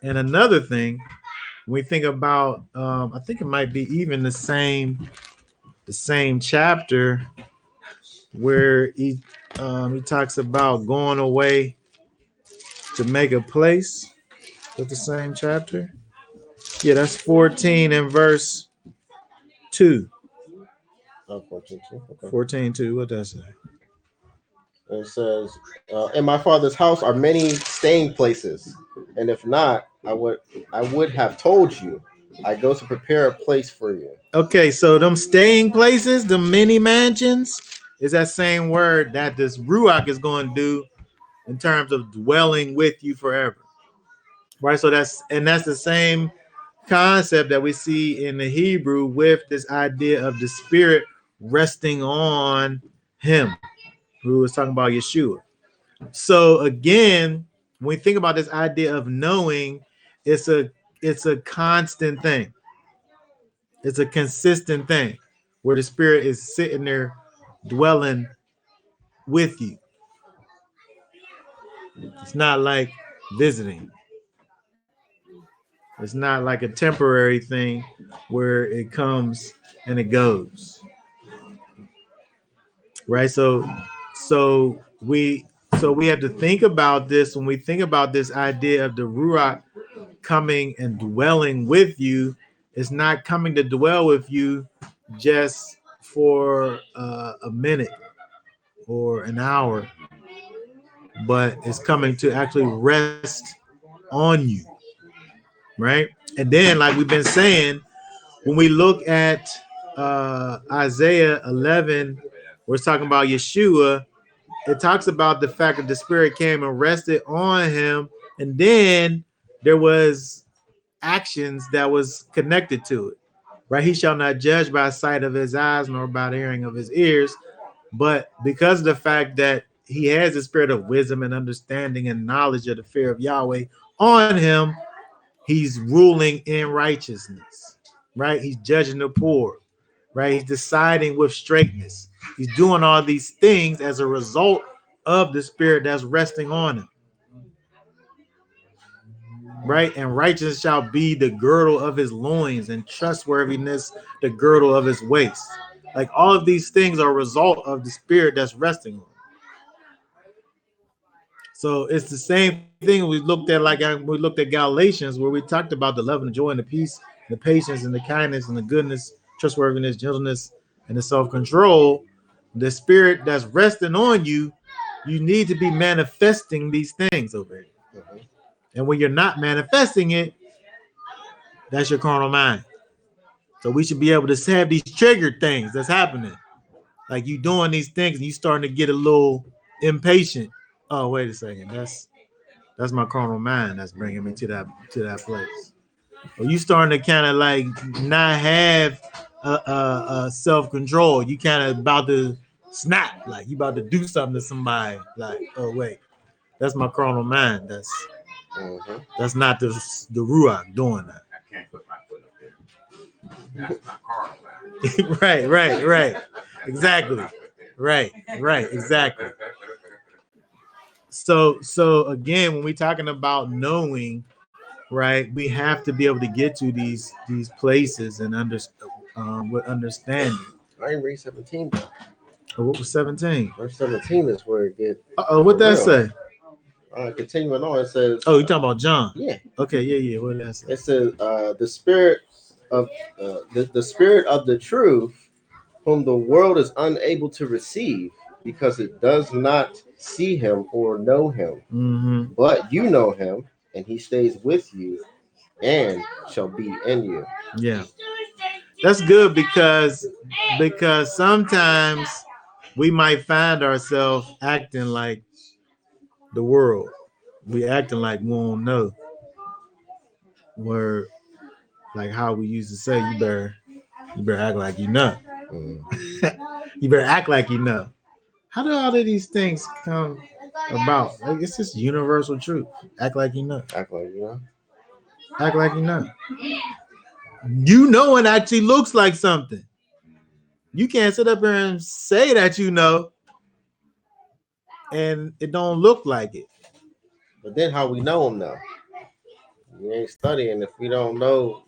and another thing, we think about, I think it might be even the same chapter where he talks about going away to make a place. With the same chapter, yeah, that's 14 and verse 2. Oh, 14, okay. 14:2. What does that say? It says, "In my Father's house are many staying places, and if not, I would have told you. I go to prepare a place for you." Okay, so them staying places, the many mansions, is that same word that this Ruach is going to do in terms of dwelling with you forever. Right, so that's the same concept that we see in the Hebrew with this idea of the Spirit resting on him, who was talking about Yeshua. So again, when we think about this idea of knowing, it's a constant thing. It's a consistent thing where the Spirit is sitting there dwelling with you. It's not like visiting. It's not like a temporary thing where it comes and it goes. Right? So we have to think about this when we think about this idea of the Ruach coming and dwelling with you. It's not coming to dwell with you just for a minute or an hour, but it's coming to actually rest on you. Right? And then, like we've been saying, when we look at Isaiah 11, we're talking about Yeshua. It talks about the fact that the Spirit came and rested on him, and then there was actions that was connected to it. Right? He shall not judge by sight of his eyes, nor by the hearing of his ears. But because of the fact that he has the spirit of wisdom and understanding and knowledge of the fear of Yahweh on him, he's ruling in righteousness, right? He's judging the poor, right? He's deciding with straightness. He's doing all these things as a result of the Spirit that's resting on him, right? And righteousness shall be the girdle of his loins, and trustworthiness the girdle of his waist. Like all of these things are a result of the Spirit that's resting on him. So it's the same thing we looked at, like we looked at Galatians, where we talked about the love and the joy and the peace, the patience and the kindness and the goodness, trustworthiness, gentleness, and the self-control. The Spirit that's resting on you, you need to be manifesting these things over here. Mhm. And when you're not manifesting it, that's your carnal mind. So we should be able to have these triggered things that's happening. Like you doing these things and you starting to get a little impatient. Oh, wait a second. That's my carnal mind that's bringing me to that place. Or you starting to kind of like not have a self-control. You kind of about to snap, like you about to do something to somebody. Like, oh wait, that's my carnal mind. That's not the Ruach doing that. I can't put my foot up there. That's my carnal mind. Right. Exactly. Right, exactly. So again, when we're talking about knowing, right, we have to be able to get to these places and with understanding. I didn't read 17. What was 17? Verse 17 is where it gets. What that say? Continuing on, it says. Oh, you talking about John? Yeah. Okay, yeah. What did that say? It says, the spirit of the truth, whom the world is unable to receive, because it does not see him or know him. Mm-hmm. But you know him, and he stays with you and shall be in you. Yeah. That's good because sometimes we might find ourselves acting like the world. We acting like we won't know. Where, like how we used to say, you better act like you know. You better act like you know. How do all of these things come about? Like, it's just universal truth. Act like you know. Act like you know. Act like you know. You know it actually looks like something. You can't sit up here and say that you know, and it don't look like it. But then how we know him now? We ain't studying. If we don't know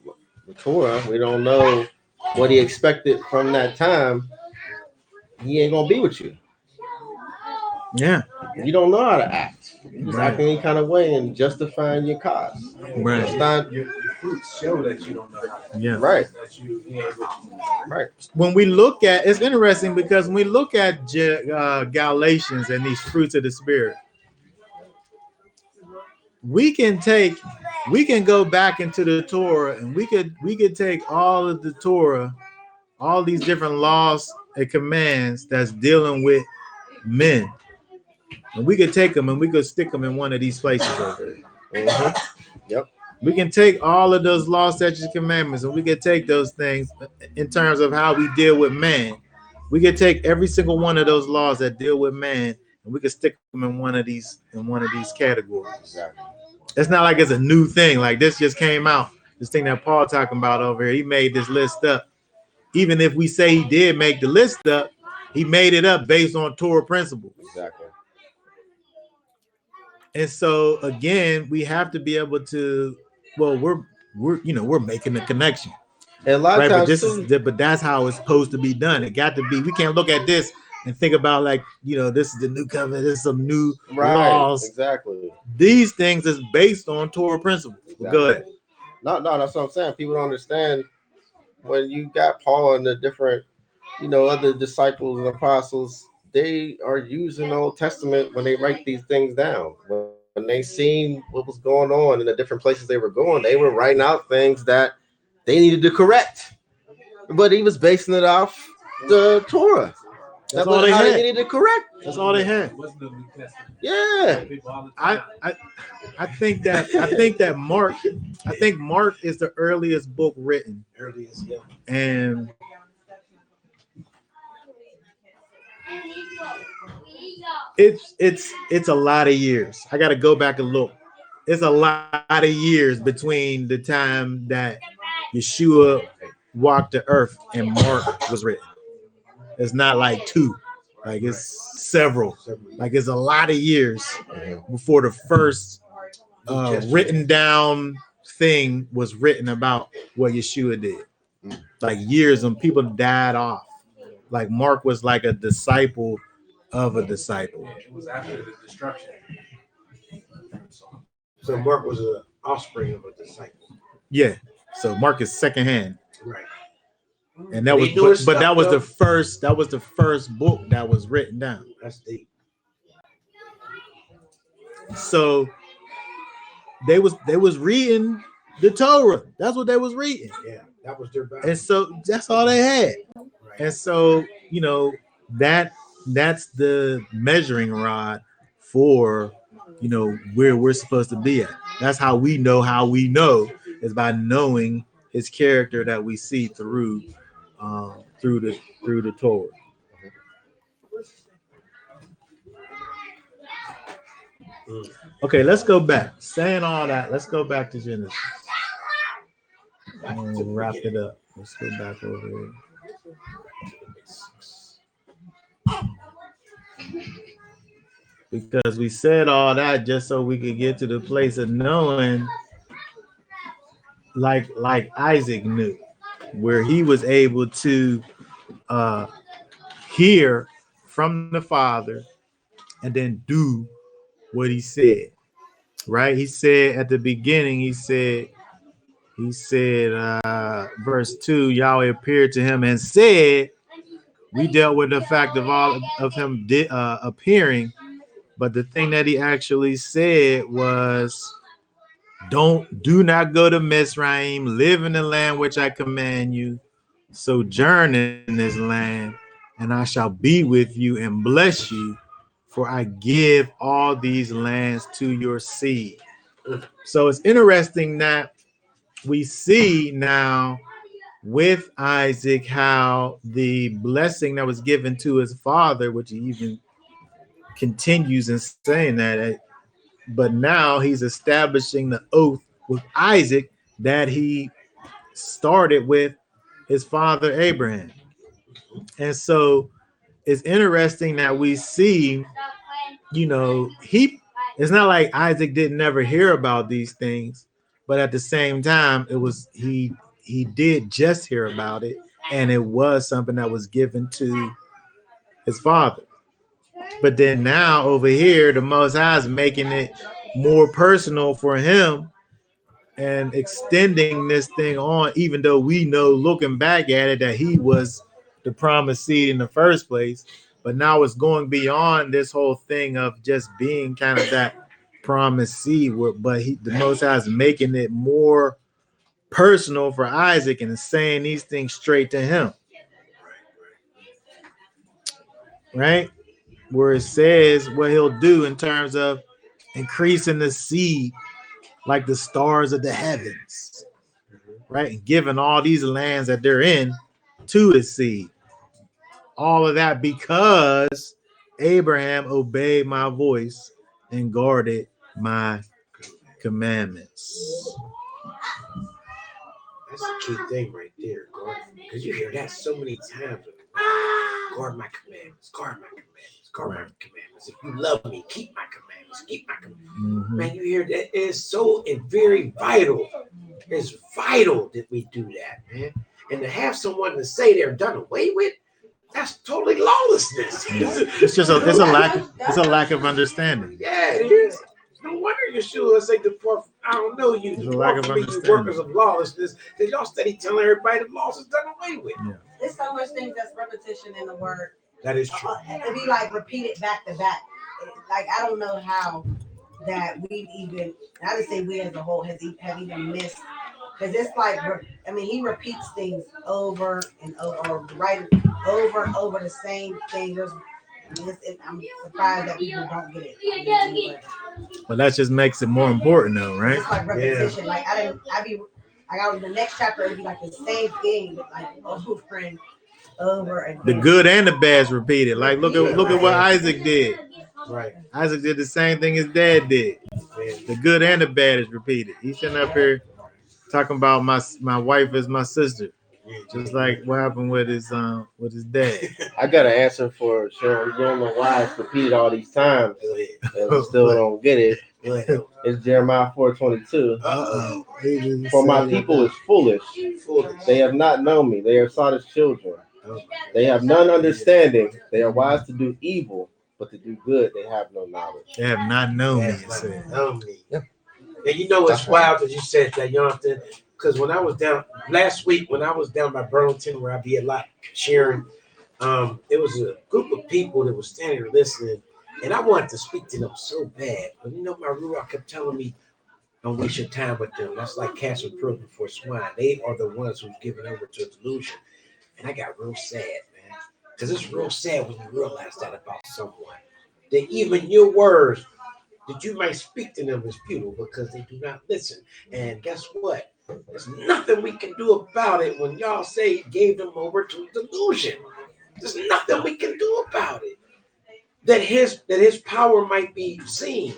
the Torah, we don't know what he expected from that time, he ain't gonna be with you. Yeah. You don't know how to act. You just Right. act any kind of way and justifying your cause. Right. It's not Your fruits show that you don't know how to. Yeah. right. That you ain't able to. Right. When we look at, it's interesting because when we look at Galatians and these fruits of the spirit, we can go back into the Torah and we could take all of the Torah, all these different laws and commands that's dealing with men, and we could take them and we could stick them in one of these places over there. Mhm. Yep. We can take all of those law, statutes, commandments, and we can take those things in terms of how we deal with man. We can take every single one of those laws that deal with man, and we can stick them in one of these categories. Exactly. It's not like it's a new thing. Like this just came out. This thing that Paul talking about over here, he made this list up. Even if we say he did make the list up, he made it up based on Torah principles. Exactly. And so again, we have to be able to. Well, we're making a connection, And a lot right? of But times but that's how it's supposed to be done. It got to be. We can't look at this and think about like this is the new covenant. This is some new laws. Exactly. These things is based on Torah principles. Exactly. Go ahead. No, that's what I'm saying. People don't understand when you got Paul and the different, other disciples and apostles. They are using the Old Testament when they write these things down. When they seen what was going on in the different places they were going, they were writing out things that they needed to correct. But he was basing it off the Torah. That's all they how had. they needed to correct. That's all they had. It wasn't the New Testament. Yeah. People all the time. I think that Mark is the earliest book written, Earliest, yeah. and it's a lot of years. I got to go back and look. It's a lot of years between the time that Yeshua walked the earth and Mark was written. It's not like two, like it's several. Like it's a lot of years before the first written down thing was written about what Yeshua did. Like years, and people died off. Like Mark was like a disciple of a disciple. It was after the destruction. So Mark was an offspring of a disciple. Yeah. So Mark is secondhand. Right. And that He doing was, but that stuff, was though. the first book that was written down. That's deep. So they was reading the Torah. That's what they was reading. Yeah, that was their Bible. And so that's all they had. Right. And so, that's the measuring rod for, where we're supposed to be at. That's how we know is by knowing his character that we see through the Torah. Okay, let's go back. Saying all that, let's go back to Genesis. And we'll wrap it up. Let's go back over here. Because we said all that just so we could get to the place of knowing, like Isaac knew, where he was able to hear from the Father and then do what he said. Right? He said at the beginning, he said, verse 2, Yahweh appeared to him and said, we dealt with the fact of all of him appearing, but the thing that he actually said was, do not go to Mizraim, live in the land which I command you, sojourn in this land, and I shall be with you and bless you, for I give all these lands to your seed. So it's interesting that we see now with Isaac how the blessing that was given to his father, which he even continues in saying that, but now he's establishing the oath with Isaac that he started with his father Abraham. And so it's interesting that we see, it's not like Isaac didn't never hear about these things, but at the same time, it was he did just hear about it, and it was something that was given to his father. But then now over here, the Most High is making it more personal for him and extending this thing on, even though we know, looking back at it, that he was the promised seed in the first place. But now it's going beyond this whole thing of just being kind of that promised seed, but the Most High is making it more personal for Isaac and saying these things straight to him. Right? Where it says what he'll do in terms of increasing the seed like the stars of the heavens, right? And giving all these lands that they're in to his seed. All of that because Abraham obeyed my voice and guarded my commandments. That's a key thing right there, guard. Because you hear that so many times. Guard my commandments, guard my commandments, guard my commandments. If you love me, keep my commandments, keep my commandments. Mm-hmm. Man, you hear that? It's so very vital. It's vital that we do that, man. And to have someone to say they're done away with, that's totally lawlessness. It's just a lack of understanding. Yeah, it is. No wonder Yeshua say depart. I don't know you. There's a lack Depart of from me, you understanding. workers of lawlessness. Because y'all steady telling everybody the laws is done away with. Yeah. There's so much things that's repetition in the word. That is true. It'd be like repeated back to back. Like I don't know how that we've even. I would say we as a whole have even missed. Because it's like, I mean, he repeats things over and over, or right over and over the same thing. I'm surprised that people don't get it. But that just makes it more important, though, right? It's like repetition. Yeah. Like I got in the next chapter, it'd be like the same thing, but like over and over and the good and the bad's repeated. Like look at what Isaac did. Right. Isaac did the same thing his dad did. The good and the bad is repeated. He's sitting up here talking about my wife is my sister, just like what happened with his dad. I got an answer for sure. We don't know why it's repeated all these times, and we still don't get it. It's Jeremiah 4:22. For my people is foolish. They have not known me. They are sought as children. They have none understanding. They are wise to do evil, but to do good they have no knowledge. They have not known me. It said. And you know it's wild that you said that, Jonathan, because when I was down last week, when I was down by Burlington, where I be a lot sharing, it was a group of people that was standing there listening, and I wanted to speak to them so bad. But you know, my Ruach kept telling me, don't waste your time with them. That's like casting pearls before swine. They are the ones who's given over to a delusion. And I got real sad, man, because it's real sad when you realize that about someone. That even your words that you might speak to them is futile because they do not listen. And guess what? There's nothing we can do about it when y'all say gave them over to delusion. There's nothing we can do about it. That his power might be seen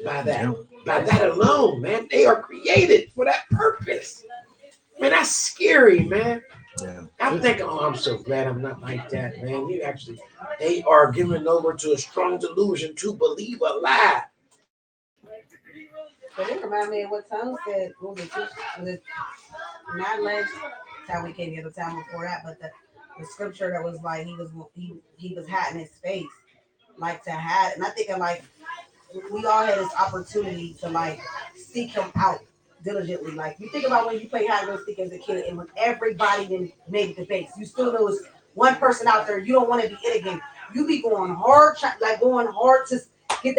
by that alone, man. They are created for that purpose. Man, that's scary, man. Yeah. I'm thinking, oh, I'm so glad I'm not like that, man. They are given over to a strong delusion to believe a lie. But it reminded me of what Tom said. Was it not last time we came here, the time before that, but the scripture that was like he was hiding his face, like to hide. And I think like we all had this opportunity to like seek him out diligently. Like you think about when you play hide and seek as a kid, and when everybody then made the base, you still know it's one person out there. You don't want to be it again. You be going hard to get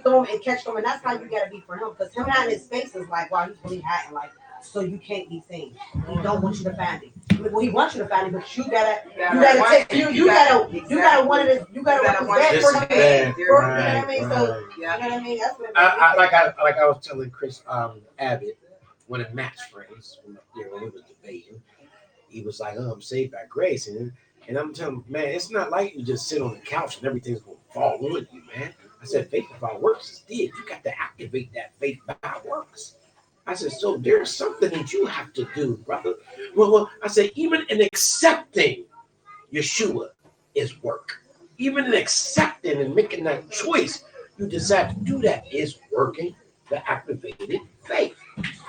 them and catch them, and that's how you gotta be for him. Because him hiding his face is like, wow, he's really hiding, like so you can't be seen. He don't want you to find it. Well, he wants you to find it, but you gotta want it. You gotta want it for him. You know what I mean? So you know what I mean. That's what I was telling Chris Abbott, one of Matt's friends, when we was debating, he was like, "Oh, I'm saved by grace," and I'm telling him, man, it's not like you just sit on the couch and everything's gonna fall on you, man. I said, faith without works is dead. You got to activate that faith by works. I said, so there's something that you have to do, brother. Well, I said, even in accepting Yeshua is work. Even in accepting and making that choice, you decide to do that is working. the activated faith.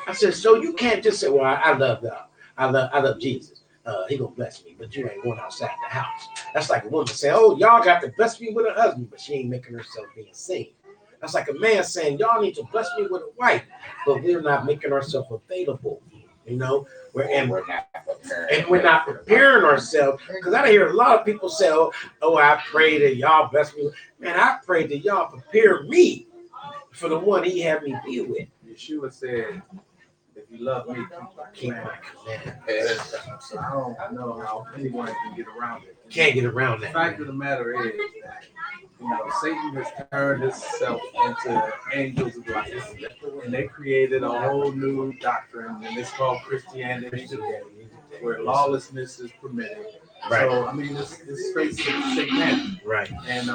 I said, so you can't just say, well, I love God. I love Jesus. He gonna bless me, but you ain't going outside the house. That's like a woman saying, oh, y'all got to bless me with a husband, but she ain't making herself being seen. That's like a man saying, y'all need to bless me with a wife, but we're not making ourselves available. You know, we're not preparing ourselves. Because I hear a lot of people say, oh, I pray that y'all bless me. Man, I pray that y'all prepare me for the one he had me be with. Yeshua said, if you love me, keep my commandments. So I don't know how anyone can get around it. Can't get around that. The fact of the matter is that, you know, Satan has turned himself into angels of light, and they created a whole new doctrine, and it's called Christianity today, where lawlessness is permitted. Right. So I mean, it's straight satanic, Right. and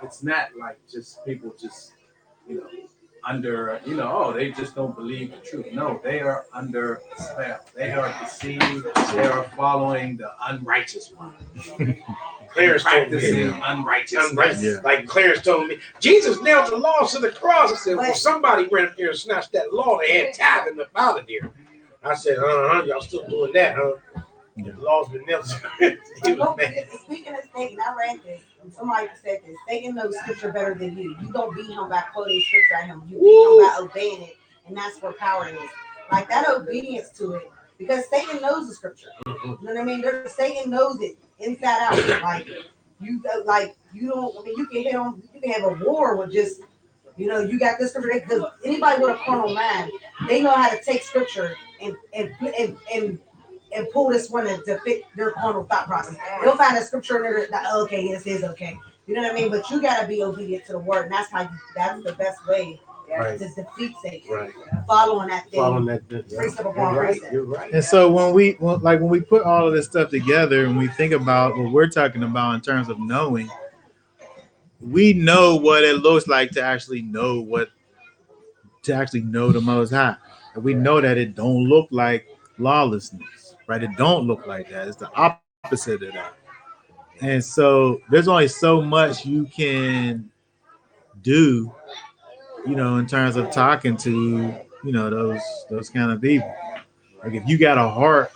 it's not like just people just, you know, under, you know, oh, they just don't believe the truth. No, they are under spell. They are deceived. They are following the unrighteous one. Clarence told me, Practicing unrighteousness. Yeah. like Clarence told me, Jesus nailed the laws to the cross. I said, well, somebody went up there and snatched that law. They had tithing up out of there. I said, y'all still doing that, huh? The law's been nailed to he was mad. Speaking of Satan, I read this, and somebody said this. Satan knows scripture better than you. You don't beat him by quoting scripture at him. You beat him by obeying it, and that's where power is. Like that obedience to it, because Satan knows the scripture. You know what I mean? Satan knows it inside out. Like you don't. I mean, you can hit on. You can have a war with just. You know, you got this scripture because anybody with a carnal mind, they know how to take scripture and pull this one to fit their carnal thought process. They'll find a scripture in there that okay, this is okay. You know what I mean? But you gotta be obedient to the word, and that's the best way Right. to defeat Satan. Right. Following that thing. Following that. Precept upon precept. You're right. And so when we put all of this stuff together and we think about what we're talking about in terms of knowing, we know what it looks like to actually know the Most High. And we know that it don't look like lawlessness, right? It don't look like that. It's the opposite of that. And so there's only so much you can do, you know, in terms of talking to, you know, those kind of people. Like if you got a heart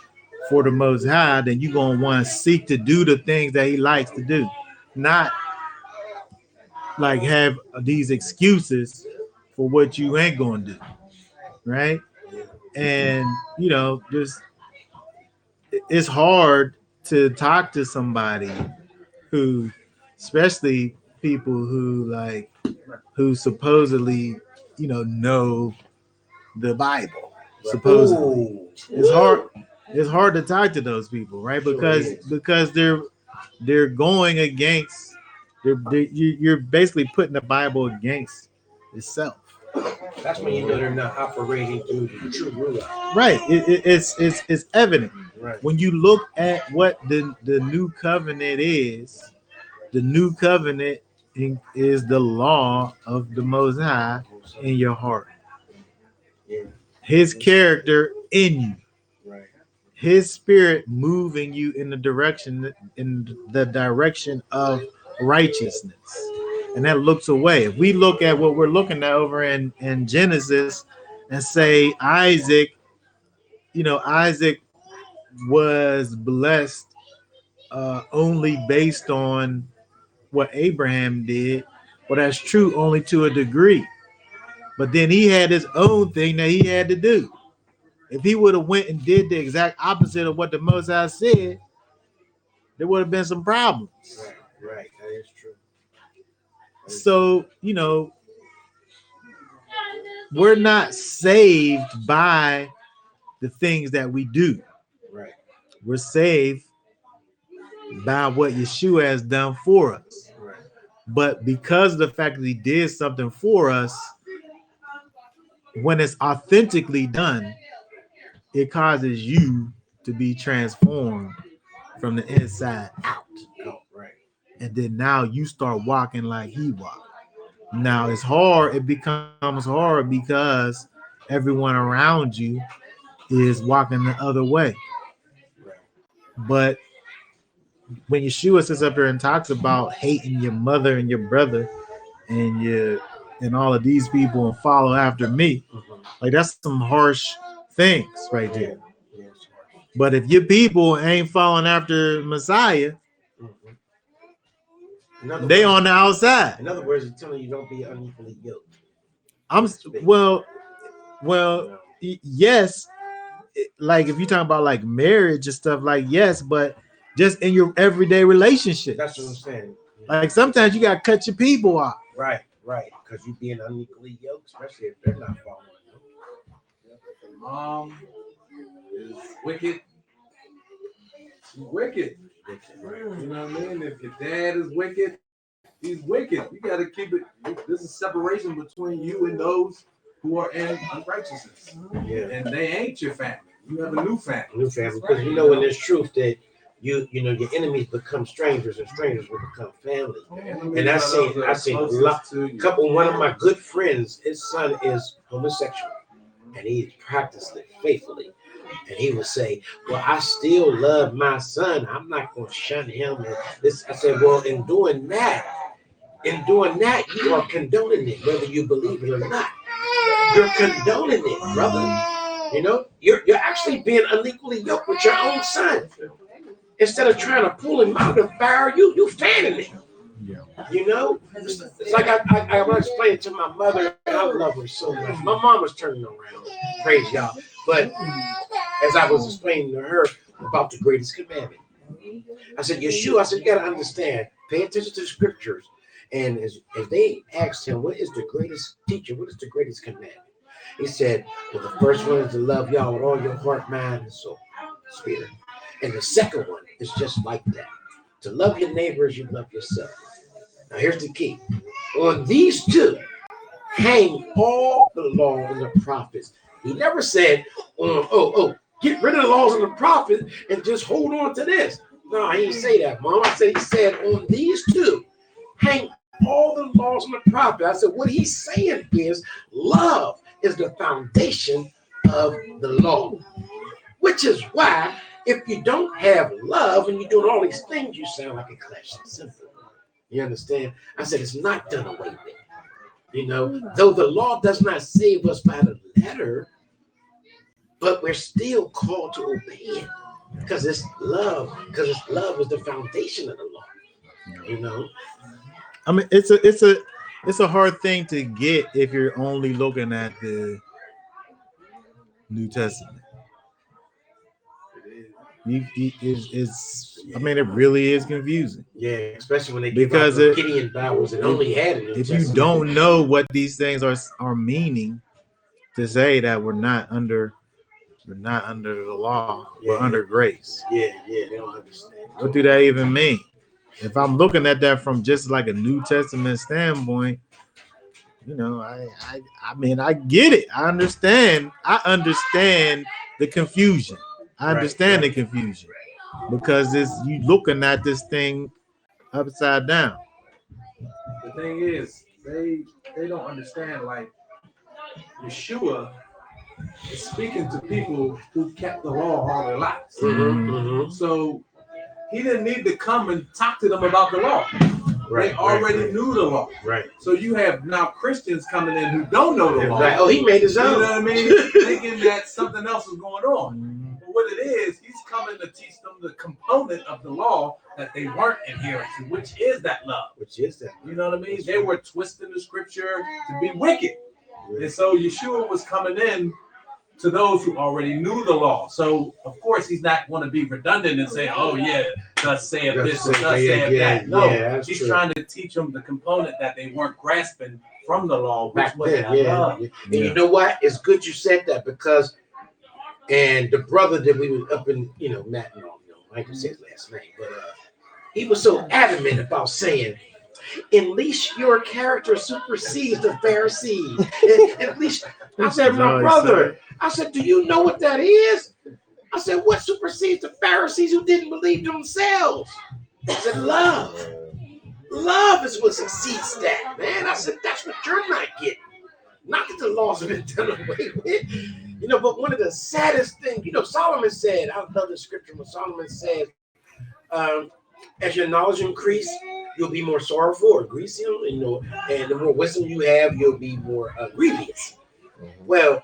for the Most High, then you're gonna want to seek to do the things that He likes to do, not like have these excuses for what you ain't gonna do, right? And you know, just it's hard to talk to somebody who, especially people who supposedly, you know the Bible. Supposedly, it's hard to talk to those people, right? Because they're going against. You're basically putting the Bible against itself. That's when you know they're not operating through the true ruler. Right. It's evident. Right. When you look at what the new covenant is, the new covenant is the law of the Most High in your heart. Yeah. His character in you. Right. His spirit moving you in the direction of righteousness. And that looks away. If we look at what we're looking at over in Genesis and say Isaac was blessed only based on what Abraham did. Well, that's true only to a degree. But then he had his own thing that he had to do. If he would have went and did the exact opposite of what the Most High said, there would have been some problems. Right. That is true. So, you know, we're not saved by the things that we do. Right. We're saved by what Yeshua has done for us. Right. But because of the fact that He did something for us, when it's authentically done, it causes you to be transformed from the inside out. Right. And then now you start walking like He walked. Now it's hard. It becomes hard because everyone around you is walking the other way. Right. But when Yeshua sits up there and talks about hating your mother and your brother and and all of these people and follow after me. Like that's some harsh things right there. Yes. But if your people ain't following after Messiah, they on the outside. In other words, he's telling you don't be unequally yoked. Yes. Like if you're talking about like marriage and stuff, like yes, but just in your everyday relationship. That's what I'm saying. Like sometimes you gotta cut your people off. Right. Because you being unequally yoked, especially if they're not following you. Mom is wicked. She's wicked. You know what I mean? If your dad is wicked, he's wicked. You got to keep it. This is separation between you and those who are in unrighteousness. Yeah. And they ain't your family. You have a new family. Because you know in this truth that your enemies become strangers and strangers will become family. And I seen a couple. One of my good friends, his son is homosexual, and he practiced it faithfully. And he would say, "Well, I still love my son. I'm not going to shun him." And this, I said, "Well, in doing that, you are condoning it, whether you believe it or not. You're condoning it, brother. You know, you're actually being unequally yoked with your own son. Instead of trying to pull him out of the fire, you fanning him. Yeah. You know, it's like I was explaining to my mother, and I love her so much. My mom was turning around, praise y'all. But as I was explaining to her about the greatest commandment, I said, Yeshua, I said, you got to understand, pay attention to the scriptures. And as they asked him, what is the greatest teacher? What is the greatest commandment? He said, well, the first one is to love y'all with all your heart, mind, and soul, spirit. And the second one is just like that. To love your neighbor as you love yourself. Now, here's the key. On these two, hang all the law and the prophets. He never said, get rid of the laws and the prophets and just hold on to this. No, he didn't say that, Mom. He said, on these two, hang all the laws and the prophets. I said, what he's saying is love is the foundation of the law, which is why if you don't have love and you're doing all these things, you sound like a clash symbol. You understand? I said, it's not done away with. You know, though the law does not save us by the letter, but we're still called to obey it because it's love. Because love is the foundation of the law. You know, I mean, it's a hard thing to get if you're only looking at the New Testament. I mean, it really is confusing. Yeah, especially when they because give out the Gideon Bibles and only had it. If you don't know what these things are meaning, to say that we're not under the law, we're under grace. Yeah, they don't understand. What do that even mean? If I'm looking at that from just like a New Testament standpoint, you know, I mean, I get it. I understand the confusion. I understand the confusion because it's you looking at this thing upside down. The thing is, they don't understand. Like Yeshua is speaking to people who kept the law all their lives. So he didn't need to come and talk to them about the law. They already knew the law. Right. So you have now Christians coming in who don't know the law. Right. Oh, he made his own. You know what I mean? Thinking that something else is going on. But what it is, he's coming to teach them the component of the law that they weren't adhering to, which is that love. You know what I mean? They were twisting the scripture to be wicked. And so Yeshua was coming in to those who already knew the law. So, of course, he's not going to be redundant and say, oh, yeah, thus saith this and thus saith that. No, he's trying to teach them the component that they weren't grasping from the law, which was love. And you know what? It's good you said that because, and the brother that we were up in, Matt, I ain't gonna say his last name, but he was so adamant about saying, at least your character supersedes the Pharisees. At least, I said, my brother, I said, do you know what that is? I said, what supersedes the Pharisees who didn't believe themselves? I said, love. Love is what succeeds that, man. I said, that's what you're not getting. Not that the laws have been done away with. But one of the saddest things, Solomon said, I love the scripture when Solomon said, as your knowledge increase, you'll be more sorrowful or grievous, and the more wisdom you have, you'll be more grievous. Well,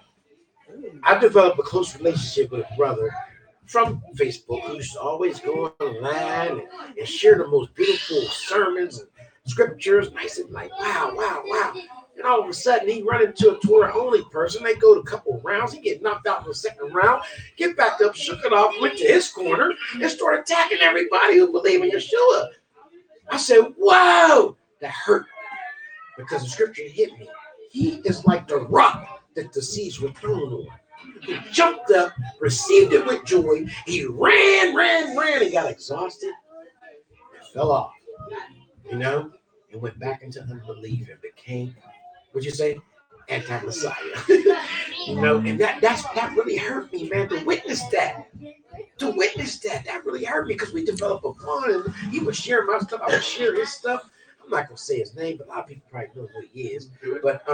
I've developed a close relationship with a brother from Facebook who used to always go online and share the most beautiful sermons and scriptures. And I said, like, wow, wow, wow. And all of a sudden, he run into a Torah only person. They go to a couple of rounds. He get knocked out in the second round, get back up, shook it off, went to his corner, and started attacking everybody who believe in Yeshua. I said, whoa, that hurt because the scripture hit me. He is like the rock that the seas were thrown on. He jumped up, received it with joy. He ran, and got exhausted and fell off, and went back into unbelief and became, what'd you say, anti-Messiah. And that really hurt me, man, to witness that. That really hurt me because we developed a bond, and he would share my stuff, I would share his stuff. I'm not gonna say his name, but a lot of people probably know who he is. But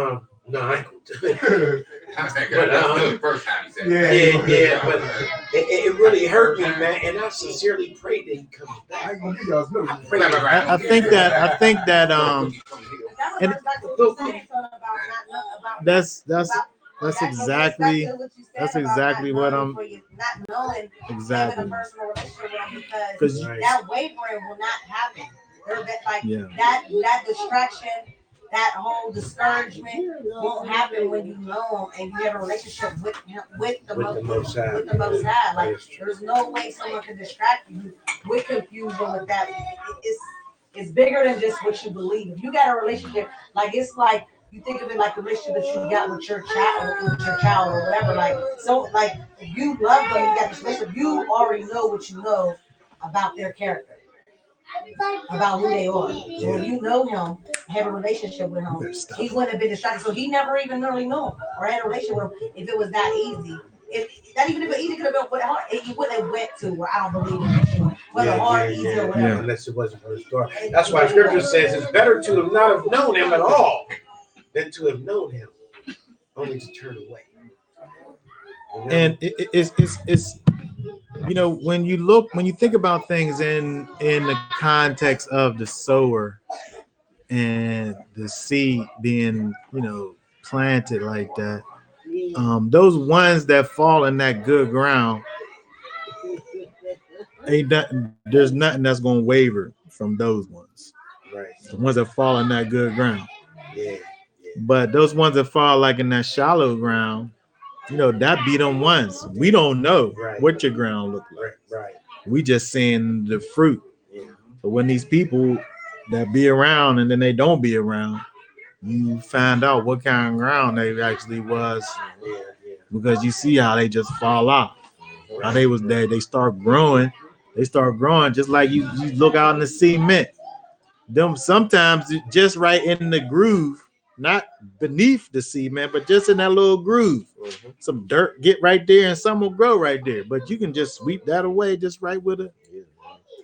no, I ain't gonna do it. That's the first time you said Yeah, but it really hurt me, man. And I sincerely pray that he comes back. I think that and that's exactly what I'm not knowing exactly having a personal relationship with him because because that wavering will not happen. Or that, Yeah. that distraction, that whole discouragement won't happen when you know him and you have a relationship with him, with the Most High. Like there's no way someone can distract you with confusion with that. It's bigger than just what you believe. If you got a relationship, it's like you think of it like the relationship that you got with your child or whatever. If you love them, you got this relationship, you already know what you know about their character, about who they are. So when you know him, have a relationship with him, he wouldn't have been distracted. So he never even really knew him or had a relationship with him if it was that easy. If it easy could have been with hard, he wouldn't have went to where I don't believe in Yeshua. Whether hard, easy, or whatever. Unless it wasn't for the story. That's why scripture says it's better to have not have known him at all than to have known him only to turn away. And it's when you think about things in the context of the sower and the seed being planted like that, those ones that fall in that good ground, there's nothing that's going to waver from those ones. Right. The ones that fall in that good ground. Yeah. But those ones that fall like in that shallow ground, that be them ones. We don't know what your ground look like. Right. We just seeing the fruit. Yeah. But when these people that be around and then they don't be around, you find out what kind of ground they actually was, because you see how they just fall off. How they start growing. They start growing just like you look out in the cement. Them sometimes just right in the groove, not beneath the cement, but just in that little groove. Mm-hmm. Some dirt get right there and some will grow right there. But you can just sweep that away just right with it.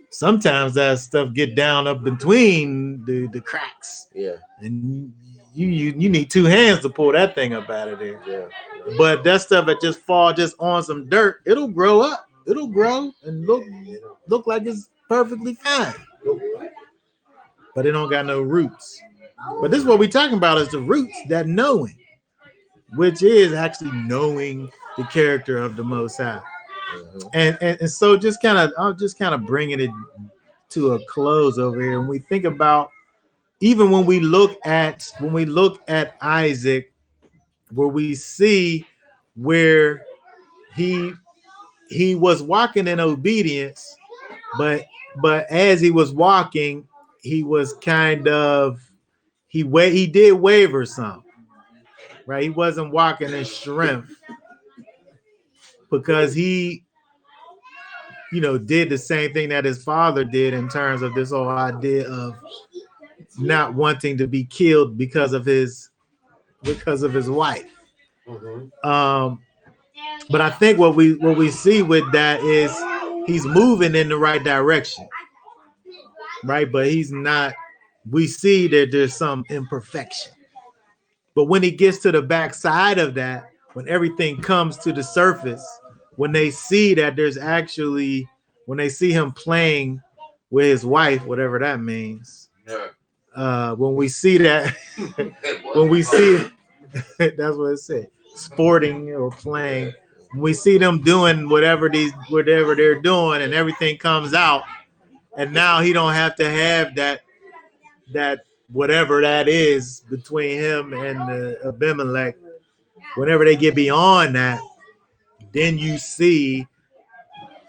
Sometimes that stuff get down up between the cracks. Yeah. And you need two hands to pull that thing up out of there. Yeah. But that stuff that just fall just on some dirt, it'll grow up. It'll grow and look like it's perfectly fine. But it don't got no roots. But this is what we're talking about, is the roots, that knowing, which is actually knowing the character of the Most High. Mm-hmm. And so I'm just kind of bringing it to a close over here. When we think about, even when we look at Isaac, where we see where he was walking in obedience, but as he was walking, he was kind of he did waver some, right? He wasn't walking in strength because he did the same thing that his father did in terms of this whole idea of not wanting to be killed because of his wife. Mm-hmm. But I think what we see with that is he's moving in the right direction, right? But he's not. We see that there's some imperfection. But when he gets to the backside of that, when everything comes to the surface, when they see that when they see him playing with his wife, whatever that means, When we see that, when we see that's what it said, sporting or playing. When we see them doing whatever they're doing, and everything comes out, and now he don't have to have that whatever that is between him and Abimelech. Whenever they get beyond that, then you see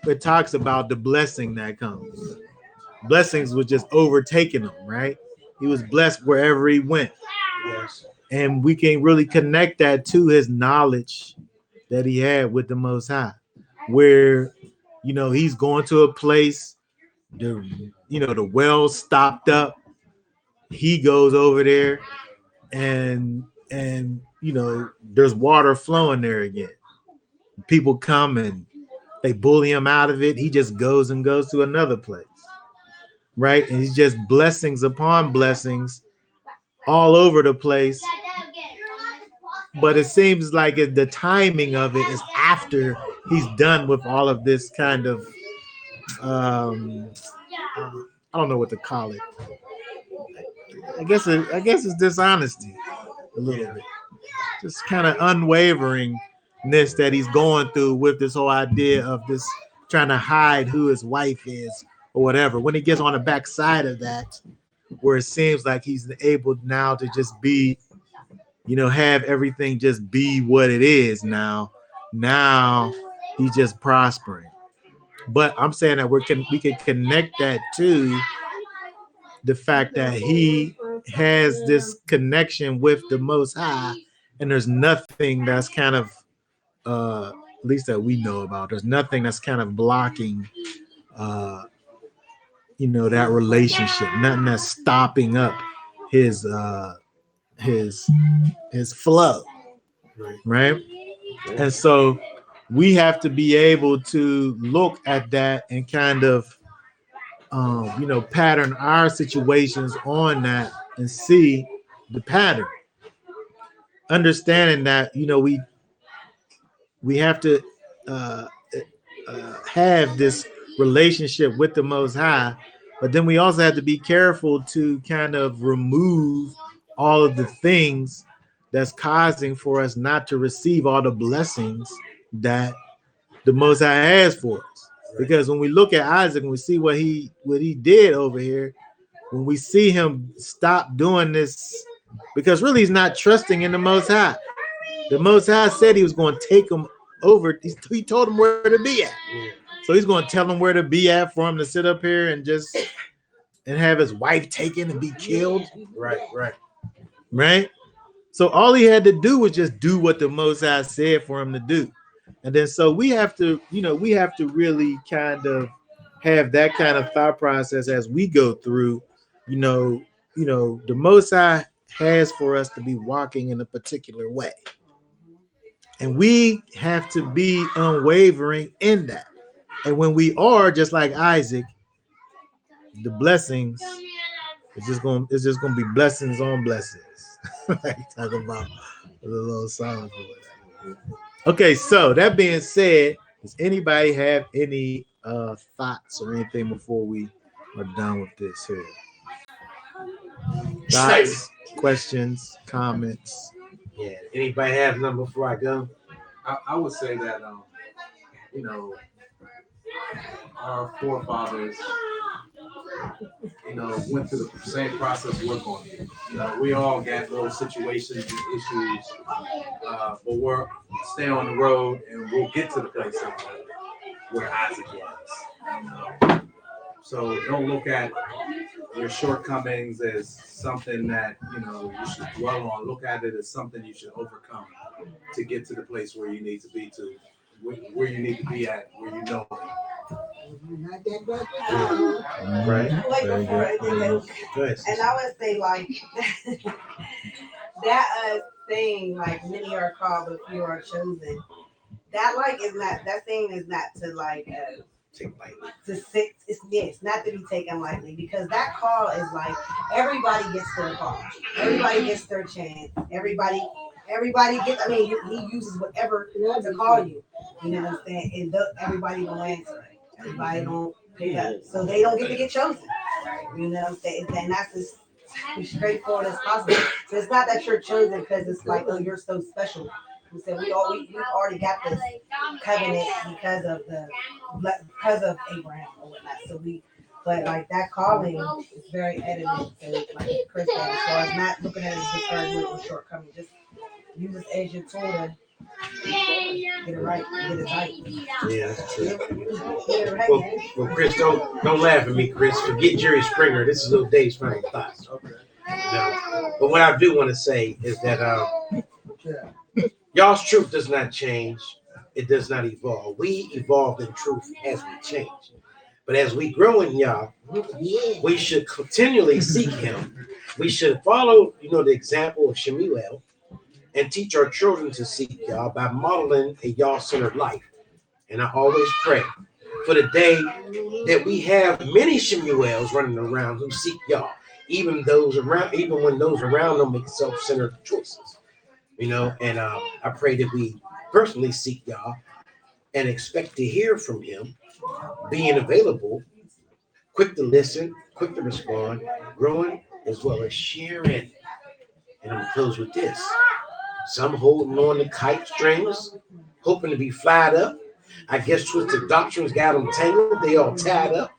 it talks about the blessing that comes. Blessings was just overtaking him, right? He was blessed wherever he went. Yes. And we can really connect that to his knowledge that he had with the Most High, where, he's going to a place, the well stopped up. He goes over there and there's water flowing there again. People come and they bully him out of it. He just goes to another place, right? And he's just blessings upon blessings all over the place. But it seems like the timing of it is after he's done with all of this kind of, I don't know what to call it. I guess it's dishonesty a little bit. Just kind of unwaveringness that he's going through with this whole idea of this trying to hide who his wife is or whatever. When he gets on the backside of that, where it seems like he's able now to just be, have everything just be what it is now. Now he's just prospering. But I'm saying that we can connect that to the fact that he has this connection with the Most High, and there's nothing that's kind of, at least that we know about, there's nothing that's kind of blocking, that relationship, nothing that's stopping up his flow, right? And so we have to be able to look at that and kind of, pattern our situations on that and see the pattern. Understanding that, we have to have this relationship with the Most High, but then we also have to be careful to kind of remove all of the things that's causing for us not to receive all the blessings that the Most High has for us. Because when we look at Isaac and we see what he did over here, when we see him stop doing this, because really he's not trusting in the Most High. The Most High said he was going to take him over. He told him where to be at. So he's going to tell him where to be at for him to sit up here and have his wife taken and be killed. Right. So all he had to do was just do what the Most High said for him to do. And then so we have to really kind of have that kind of thought process as we go through, the Most High has for us to be walking in a particular way. And we have to be unwavering in that. And when we are, just like Isaac, the blessings, it's just gonna be blessings on blessings. Like talking about the little song. Okay, so that being said, does anybody have any thoughts or anything before we are done with this here? Thoughts, questions, comments? Yeah. Anybody have none before I go? I would say that our forefathers went through the same process we're going through. We all got little situations and issues, but we're stay on the road and we'll get to the place where Isaac was. So don't look at your shortcomings as something that you should dwell on. Look at it as something you should overcome to get to the place where you need to be where you need to be at, where you know. Right. Like before I did that. Good. And I would say like that saying like many are called but few are chosen. That saying is not to like Take lightly. to sit. It's not to be taken lightly because that call is like everybody gets their call. Everybody gets their chance. Everybody gets. I mean, he uses whatever to call you. You know what I'm saying? And everybody don't answer. Everybody don't pick up, so they don't get to get chosen. You know what I'm saying? And that's as straightforward as possible. So it's not that you're chosen because it's like, oh, you're so special. We said we've already got this covenant because of Abraham or whatnot. So but like that calling is very evident. So like Chris said, as far as not looking at it as discouragement or shortcoming, just use it as your tool to get it right, get it right. Yeah, that's true. Get it right, man. Well, Chris, don't laugh at me, Chris. Forget Jerry Springer. This is little Dave's final thoughts. Okay. No. But what I do want to say is that y'all's truth does not change. It does not evolve. We evolve in truth as we change. But as we grow in y'all, we should continually seek him. We should follow, the example of Shemuel and teach our children to seek y'all by modeling a y'all-centered life. And I always pray for the day that we have many Shemuels running around who seek y'all, even when those around them make self-centered choices. And I pray that we personally seek y'all and expect to hear from him, being available, quick to listen, quick to respond, growing as well as sharing. And I'm gonna close with this. Some holding on to kite strings, hoping to be flyed up. I guess twisted doctrines got them tangled. They all tied up.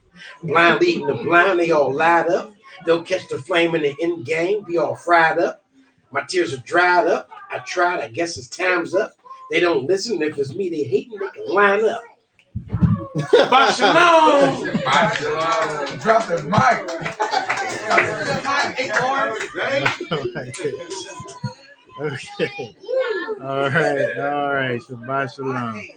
Blind leading the blind, they all lied up. They'll catch the flame in the end game, be all fried up. My tears are dried up. I tried, I guess it's time's up. They don't listen. If it's me they hating, they can line up. Shabbat shalom. Shabbat shalom. Drop the mic. Okay. All right. Shabbat shalom.